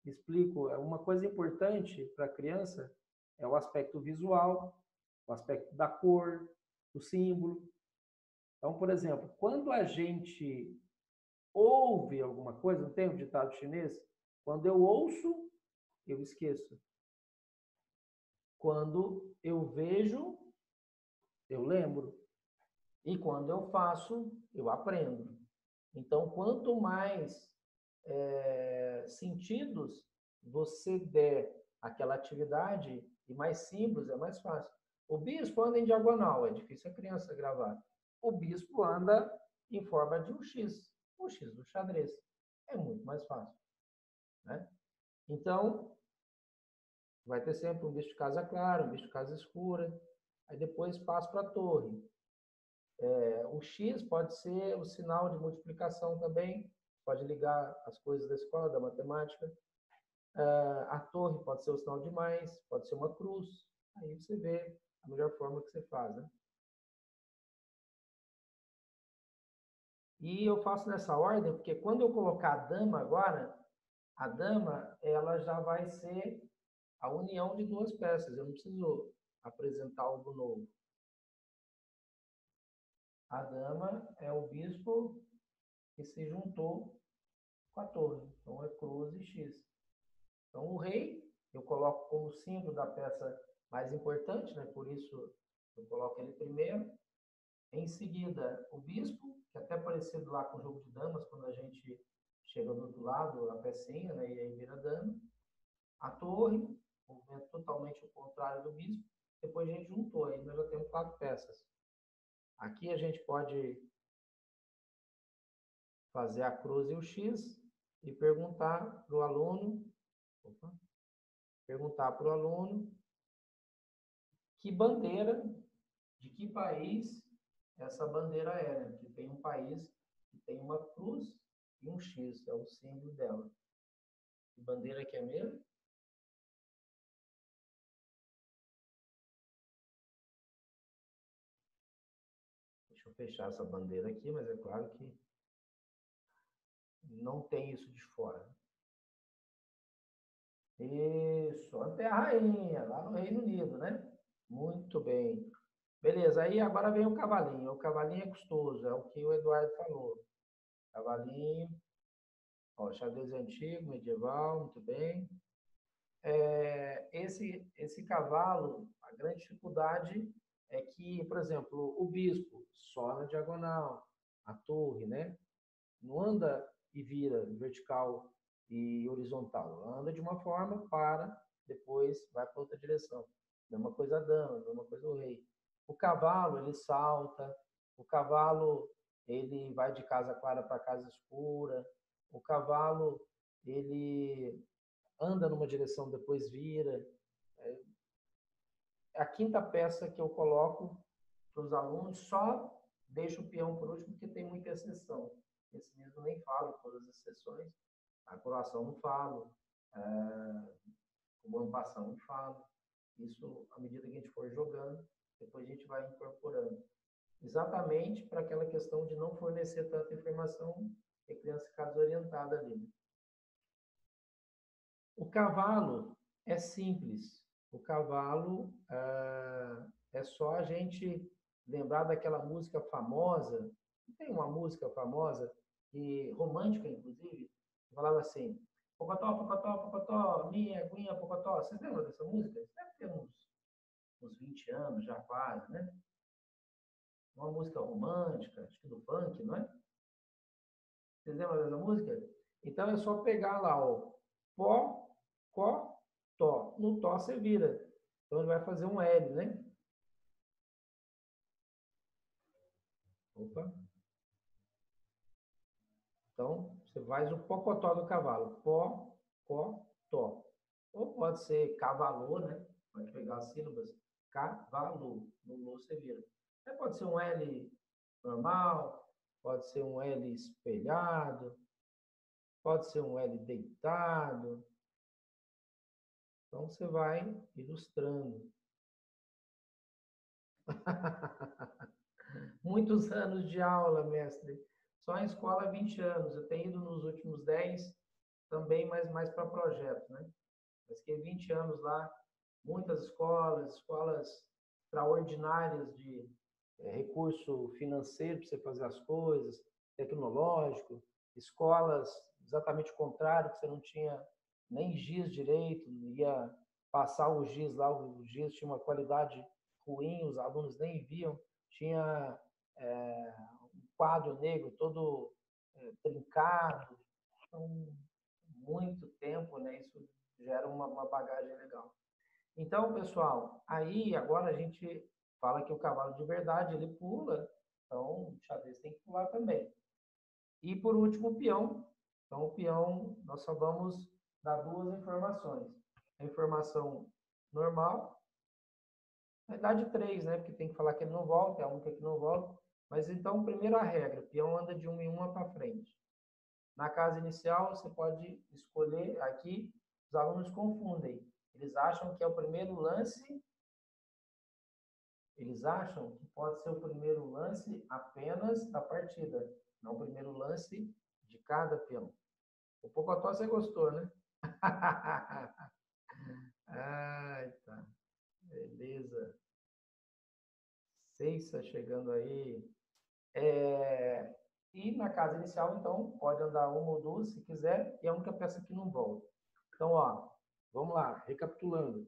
Explico, uma coisa importante para a criança é o aspecto visual, o aspecto da cor, do símbolo. Então, por exemplo, quando a gente ouve alguma coisa, não tem um ditado chinês? Quando eu ouço, eu esqueço. Quando eu vejo, eu lembro. E quando eu faço, eu aprendo. Então, quanto mais sentidos você der àquela atividade, e mais simples, é mais fácil. O bispo anda em diagonal, é difícil a criança gravar. O bispo anda em forma de um X, o X do xadrez. É muito mais fácil. Né? Então, vai ter sempre um bicho de casa clara, um bicho de casa escura, aí depois passa para a torre. O X pode ser o sinal de multiplicação também, pode ligar as coisas da escola, da matemática. A torre pode ser o sinal de mais, pode ser uma cruz. Aí você vê a melhor forma que você faz. Né? E eu faço nessa ordem, porque quando eu colocar a dama agora, a dama ela já vai ser a união de duas peças. Eu não preciso apresentar algo novo. A dama é o bispo que se juntou com a torre. Então é cruz e X. Então o rei eu coloco como símbolo da peça mais importante, né? Por isso eu coloco ele primeiro. Em seguida, o bispo, que é até parecido lá com o jogo de damas, quando a gente chega do outro lado, a pecinha, né? E aí vira dama. A torre, movimento totalmente o contrário do bispo. Depois a gente juntou, aí nós já temos 4 peças. Aqui a gente pode fazer a cruz e o X e perguntar para o aluno, que bandeira, de que país essa bandeira é, né? Porque tem um país que tem uma cruz e um X, é o símbolo dela. Que bandeira que é mesmo? Deixa eu fechar essa bandeira aqui, mas é claro que não tem isso de fora. Isso, a Terra-rainha, lá no Reino Unido, né? Muito bem. Beleza, aí agora vem o cavalinho. O cavalinho é custoso, é o que o Eduardo falou. Cavalinho, ó, xadrez antigo, medieval, muito bem. Esse cavalo, a grande dificuldade é que, por exemplo, o bispo só na diagonal, a torre, né? Não anda e vira vertical e horizontal. Ela anda de uma forma, para, depois vai para outra direção. Mesma coisa a dama, mesma coisa o rei. O cavalo, ele salta. O cavalo, ele vai de casa clara para casa escura. O cavalo, ele anda numa direção, depois vira. A quinta peça que eu coloco para os alunos, só deixo o peão por último, porque tem muita exceção. Esse mesmo nem falo todas as sessões. A coroação não falo, o ampação não falo. Isso, à medida que a gente for jogando, depois a gente vai incorporando. Exatamente para aquela questão de não fornecer tanta informação e a criança ficar desorientada ali. O cavalo é simples. O cavalo é só a gente lembrar daquela música famosa Tem uma música famosa, e romântica, inclusive, que falava assim, Pocotó, Pocotó, Pocotó, minha aguinha, Pocotó. Vocês lembram dessa música? Deve ter uns 20 anos já quase, né? Uma música romântica, acho que do funk, não é? Vocês lembram dessa música? Então é só pegar lá, ó, pó, có, tó. No tó você vira. Então ele vai fazer um L, né? Opa. Então você faz o pocotó do cavalo. Pó, có, tó. Ou pode ser cavalô, né? Pode pegar as sílabas. Cavalo. No lô você vira. Aí pode ser um L normal, pode ser um L espelhado, pode ser um L deitado. Então você vai ilustrando. Muitos anos de aula, mestre. Só em escola 20 anos. Eu tenho ido nos últimos 10 também, mas mais para projetos, né? Mas fiquei 20 anos lá, muitas escolas, escolas extraordinárias de recurso financeiro para você fazer as coisas, tecnológico, escolas exatamente o contrário, que você não tinha nem giz direito, ia passar o giz lá, o giz tinha uma qualidade ruim, os alunos nem viam, tinha um quadro negro todo trincado, então, muito tempo, né? Isso gera uma bagagem legal. Então, pessoal, aí agora a gente fala que o cavalo de verdade ele pula, então o xadrez tem que pular também. E por último, o peão. Então, o peão, nós só vamos dar duas informações. A informação normal, na verdade três, né? Porque tem que falar que ele não volta, é a única que não volta. Mas então, primeira regra, o peão anda de uma em uma para frente. Na casa inicial, você pode escolher aqui, os alunos confundem. Eles acham que é o primeiro lance, eles acham que pode ser o primeiro lance apenas da partida, não o primeiro lance de cada peão. O Pocotó você gostou, né? Ai, tá. Beleza. Seiça chegando aí. E na casa inicial, então, pode andar uma ou duas, se quiser, e a única peça que não volta. Então, ó, vamos lá, recapitulando.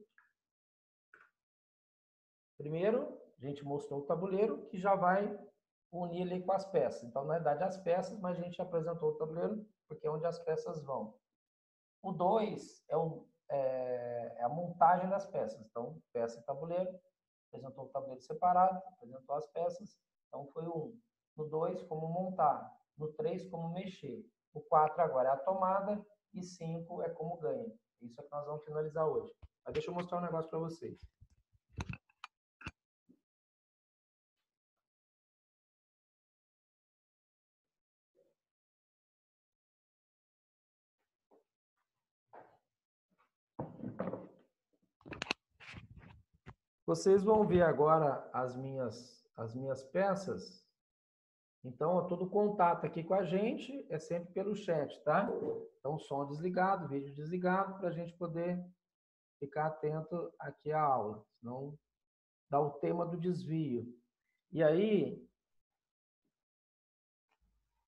Primeiro, a gente mostrou o tabuleiro, que já vai unir ele com as peças. Então, na verdade, as peças, mas a gente apresentou o tabuleiro, porque é onde as peças vão. O 2 é a montagem das peças. Então, peça e tabuleiro, apresentou o tabuleiro separado, apresentou as peças. Então, foi o 1. No 2, como montar. No 3, como mexer. O 4 agora é a tomada. E 5 é como ganha. Isso é que nós vamos finalizar hoje. Mas deixa eu mostrar um negócio para vocês. Vocês vão ver agora as minhas peças. Então, todo contato aqui com a gente é sempre pelo chat, tá? Então, som desligado, vídeo desligado, para a gente poder ficar atento aqui à aula. Senão, dá o tema do desvio. E aí,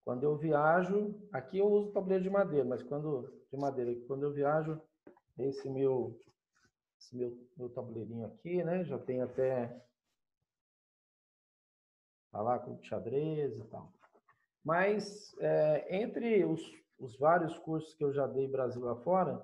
quando eu viajo, aqui eu uso tabuleiro de madeira, mas quando eu viajo, meu tabuleirinho aqui, né? Já tem até tá lá com xadrez e tal. Mas entre os vários cursos que eu já dei Brasil afora,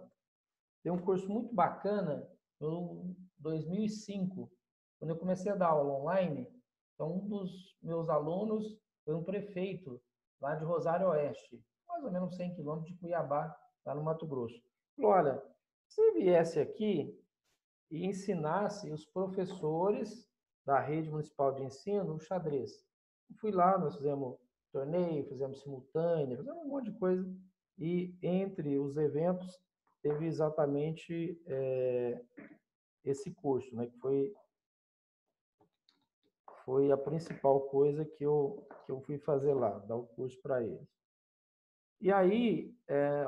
tem um curso muito bacana em 2005, quando eu comecei a dar aula online. Então, um dos meus alunos foi um prefeito lá de Rosário Oeste, mais ou menos 100 quilômetros de Cuiabá, lá no Mato Grosso. Falou, olha, se você viesse aqui e ensinasse os professores da rede municipal de ensino o xadrez. Eu fui lá, nós fizemos torneio, fizemos simultâneo, fizemos um monte de coisa. E entre os eventos teve exatamente esse curso, né, que foi a principal coisa que eu fui fazer lá, dar o curso para eles. E aí,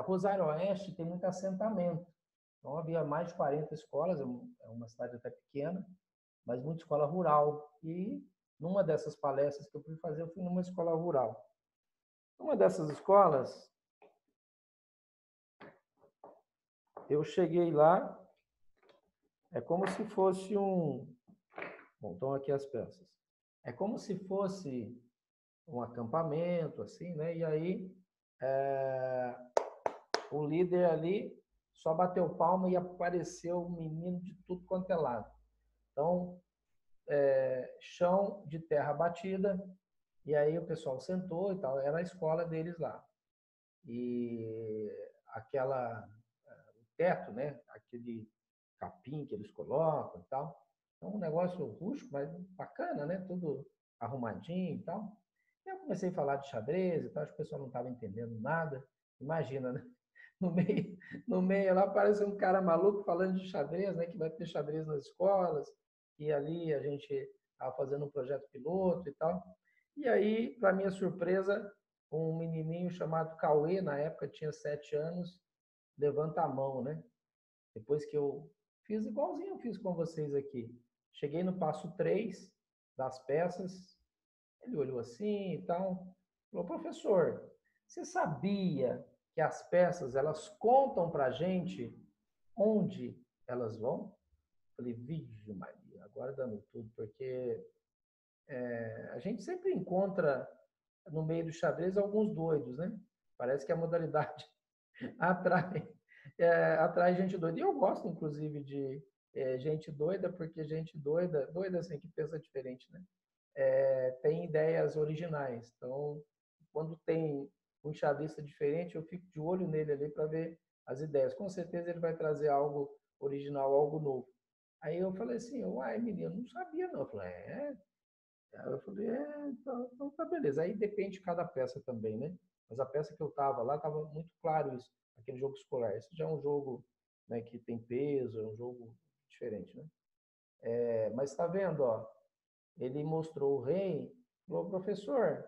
Rosário Oeste tem muito assentamento. Então, havia mais de 40 escolas, é uma cidade até pequena, mas muita escola rural. E numa dessas palestras que eu fui fazer, eu fui numa escola rural. Uma dessas escolas, eu cheguei lá, é como se fosse um... Bom, estão aqui as peças. É como se fosse um acampamento, assim, né? E aí, o líder ali só bateu palma e apareceu um menino de tudo quanto é lado. Então, chão de terra batida, e aí o pessoal sentou e tal, era a escola deles lá. E o teto, né? Aquele capim que eles colocam e tal. Então, um negócio rústico, mas bacana, né? Tudo arrumadinho e tal. E eu comecei a falar de xadrez e tal, acho que o pessoal não estava entendendo nada. Imagina, né? No meio, no meio lá aparece um cara maluco falando de xadrez, né? Que vai ter xadrez nas escolas. E ali a gente estava fazendo um projeto piloto e tal. E aí, para minha surpresa, um menininho chamado Cauê, na época tinha 7 anos, levanta a mão, né? Depois que eu fiz igualzinho eu fiz com vocês aqui. Cheguei no passo 3 das peças, ele olhou assim e tal, falou, professor, você sabia que as peças, elas contam para a gente onde elas vão? Falei, Virgem Maria, agora dando tudo, porque a gente sempre encontra no meio do xadrez alguns doidos, né? Parece que a modalidade atrai, atrai gente doida. E eu gosto, inclusive, de gente doida, porque gente doida, doida assim, que pensa diferente, né? Tem ideias originais. Então, quando tem um enxadrista diferente, eu fico de olho nele ali para ver as ideias. Com certeza ele vai trazer algo original, algo novo. Aí eu falei assim, uai, menino, não sabia não. Eu falei, Aí eu falei, então tá beleza. Aí depende de cada peça também, né? Mas a peça que eu tava lá, tava muito claro isso, aquele jogo escolar. Esse já é um jogo, né, que tem peso, é um jogo diferente, né? Mas está vendo, ó, ele mostrou o rei, falou, professor,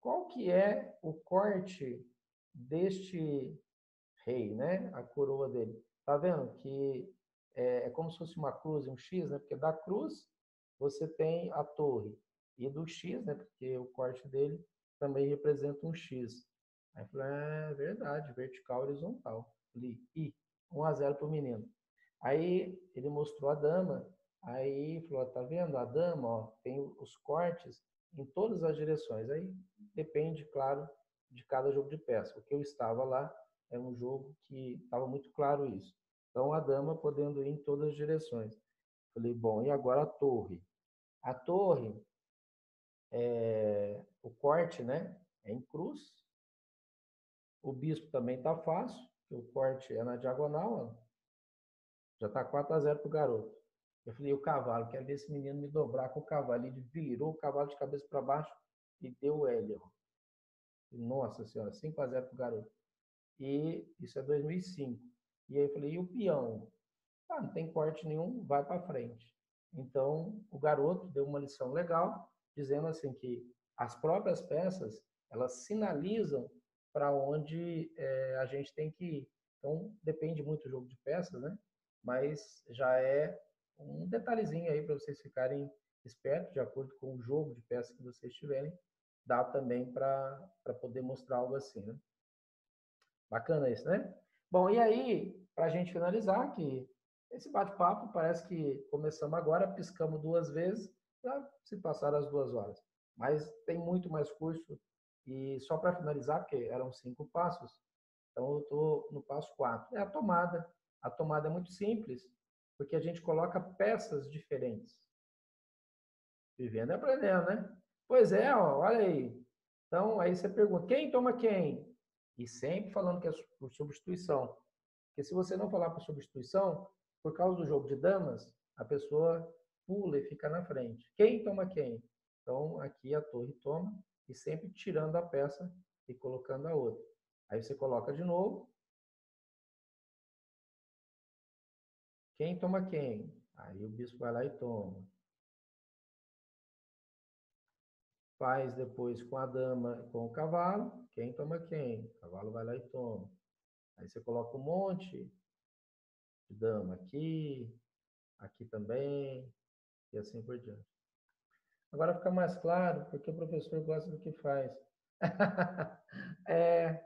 qual que é o corte deste rei, né? A coroa dele. Tá vendo que é como se fosse uma cruz e um X, né? Porque da cruz você tem a torre. E do X, né? Porque o corte dele também representa um X. Aí eu falei, é verdade, vertical e horizontal. Falei, 1-0 para o menino. Aí ele mostrou a dama, aí falou, tá vendo? A dama, ó, tem os cortes em todas as direções. Aí depende, claro, de cada jogo de peça. O que eu estava lá é um jogo que estava muito claro isso. Então a dama podendo ir em todas as direções. Falei, bom, e agora a torre? A torre, o corte, né? É em cruz. O bispo também está fácil, o corte é na diagonal, ó, já está 4-0 para o garoto. Eu falei, o cavalo, quero ver esse menino me dobrar com o cavalo. Ele virou o cavalo de cabeça para baixo e deu L. Ó. Nossa senhora, 5-0 para o garoto. E isso é 2005. E aí eu falei, e o peão? Ah, não tem corte nenhum, vai para frente. Então, o garoto deu uma lição legal, dizendo assim que as próprias peças, elas sinalizam para onde a gente tem que ir. Então, depende muito do jogo de peças, né? Mas já é um detalhezinho aí para vocês ficarem espertos, de acordo com o jogo de peças que vocês tiverem, dá também para poder mostrar algo assim, né? Bacana isso, né? Bom, e aí, para a gente finalizar, que esse bate-papo parece que começamos agora, piscamos 2 vezes, já se passaram as 2 horas. Mas tem muito mais curso. E só para finalizar, porque eram 5 passos, então eu estou no passo 4. É a tomada. A tomada é muito simples, porque a gente coloca peças diferentes. Vivendo e aprendendo, né? Pois é, ó, olha aí. Então, aí você pergunta, quem toma quem? E sempre falando que é por substituição. Porque se você não falar por substituição, por causa do jogo de damas, a pessoa pula e fica na frente. Quem toma quem? Então, aqui a torre toma e sempre tirando a peça e colocando a outra. Aí você coloca de novo. Quem toma quem? Aí o bispo vai lá e toma. Faz depois com a dama, com o cavalo. Quem toma quem? O cavalo vai lá e toma. Aí você coloca um monte de dama aqui, aqui também, e assim por diante. Agora fica mais claro, porque o professor gosta do que faz. É,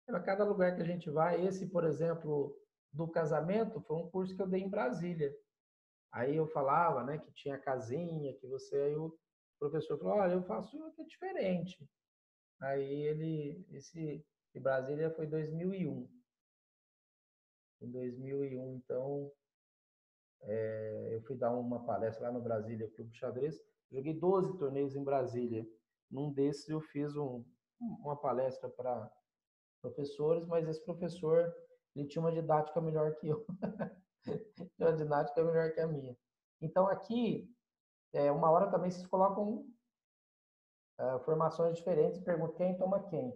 para cada lugar que a gente vai, esse, por exemplo, do casamento, foi um curso que eu dei em Brasília. Aí eu falava, né, que tinha casinha, que você, aí o professor falou, olha, eu faço outra diferente. Aí esse de Brasília foi 2001. Em 2001, então, eu fui dar uma palestra lá no Brasília Clube de Xadrez. Joguei 12 torneios em Brasília. Num desses eu fiz uma palestra para professores, mas esse professor ele tinha uma didática melhor que eu. Tinha uma didática melhor que a minha. Então aqui, uma hora também vocês colocam formações diferentes e perguntam quem toma quem.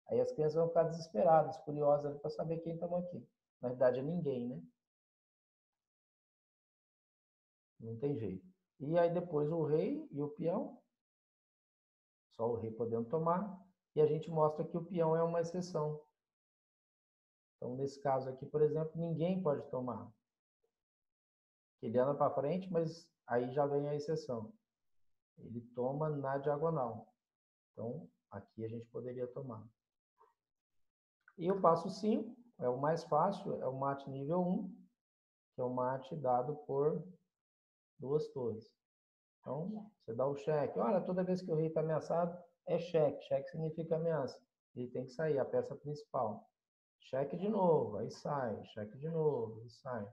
Aí as crianças vão ficar desesperadas, curiosas para saber quem toma quem. Na verdade é ninguém, né? Não tem jeito. E aí depois o rei e o peão, só o rei podendo tomar, e a gente mostra que o peão é uma exceção. Então, nesse caso aqui, por exemplo, ninguém pode tomar. Ele anda para frente, mas aí já vem a exceção. Ele toma na diagonal. Então, aqui a gente poderia tomar. E o passo 5 é o mais fácil, é o mate nível 1, que é o mate dado por duas torres. Então, você dá o cheque. Olha, toda vez que o rei está ameaçado, é cheque. Cheque significa ameaça. Ele tem que sair, a peça principal. Cheque de novo, aí sai. Cheque de novo, aí sai.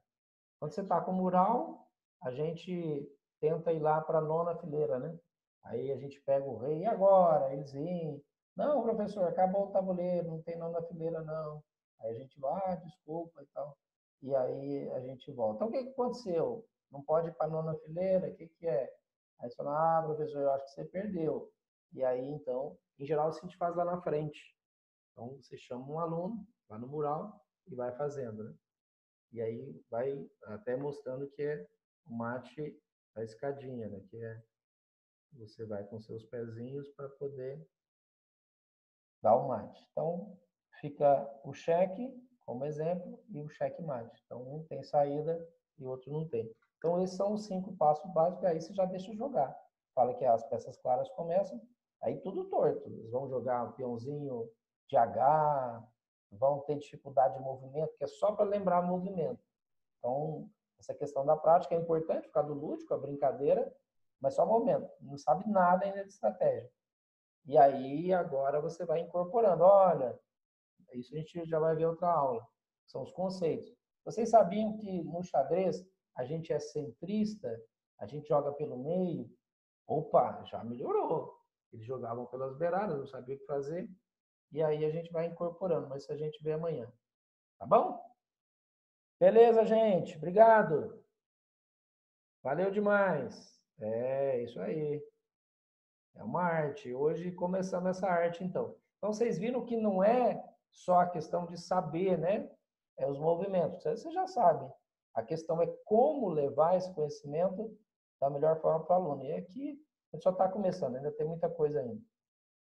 Quando você está com o mural, a gente tenta ir lá para a nona fileira, né? Aí a gente pega o rei, e agora? Eles vêm. Não, professor, acabou o tabuleiro, não tem nona fileira, não. Aí a gente vai, desculpa e tal. E aí a gente volta. Então, o que aconteceu? Não pode ir para a nona fileira? O que é? Aí você fala, professor, eu acho que você perdeu. E aí, então, em geral, isso a gente faz lá na frente. Então, você chama um aluno lá no mural e vai fazendo, né? E aí vai até mostrando que é o mate a escadinha, né? Que é você vai com seus pezinhos para poder dar o mate. Então, fica o cheque como exemplo e o cheque mate. Então, um tem saída e o outro não tem. Então, esses são os 5 passos básicos, aí você já deixa jogar. Fala que as peças claras começam, aí tudo torto. Eles vão jogar um peãozinho de H, vão ter dificuldade de movimento, que é só para lembrar movimento. Então, essa questão da prática é importante, por causa do lúdico, a brincadeira, mas só um momento, não sabe nada ainda de estratégia. E aí, agora você vai incorporando. Olha, isso a gente já vai ver outra aula. São os conceitos. Vocês sabiam que no xadrez a gente é centrista, a gente joga pelo meio? Opa, já melhorou. Eles jogavam pelas beiradas, não sabiam o que fazer. E aí a gente vai incorporando, mas isso a gente vê amanhã. Tá bom? Beleza, gente. Obrigado. Valeu demais. É, isso aí. É uma arte. Hoje começando essa arte, então. Então, vocês viram que não é só a questão de saber, né? É os movimentos. Você já sabe. A questão é como levar esse conhecimento da melhor forma para o aluno. E aqui a gente só está começando, ainda tem muita coisa ainda.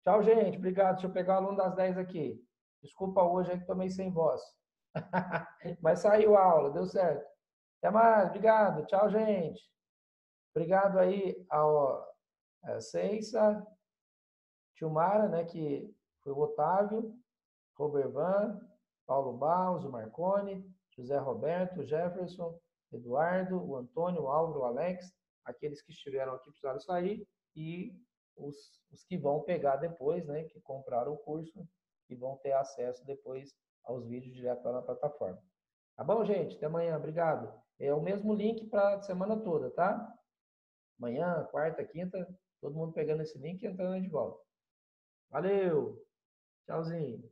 Tchau, gente. Obrigado. Deixa eu pegar o aluno das 10 aqui. Desculpa hoje aí que tomei sem voz. Mas saiu a aula, deu certo. Até mais. Obrigado. Tchau, gente. Obrigado aí ao Ceissa, Tilmara, né, que foi o Otávio, Robervan, Paulo Barros, o Marcone, José Roberto, Jefferson, Eduardo, o Antônio, o Álvaro, o Alex, aqueles que estiveram aqui precisaram sair, e os que vão pegar depois, né, que compraram o curso e vão ter acesso depois aos vídeos direto lá na plataforma. Tá bom, gente? Até amanhã. Obrigado. É o mesmo link para a semana toda, tá? Amanhã, quarta, quinta, todo mundo pegando esse link e entrando de volta. Valeu! Tchauzinho!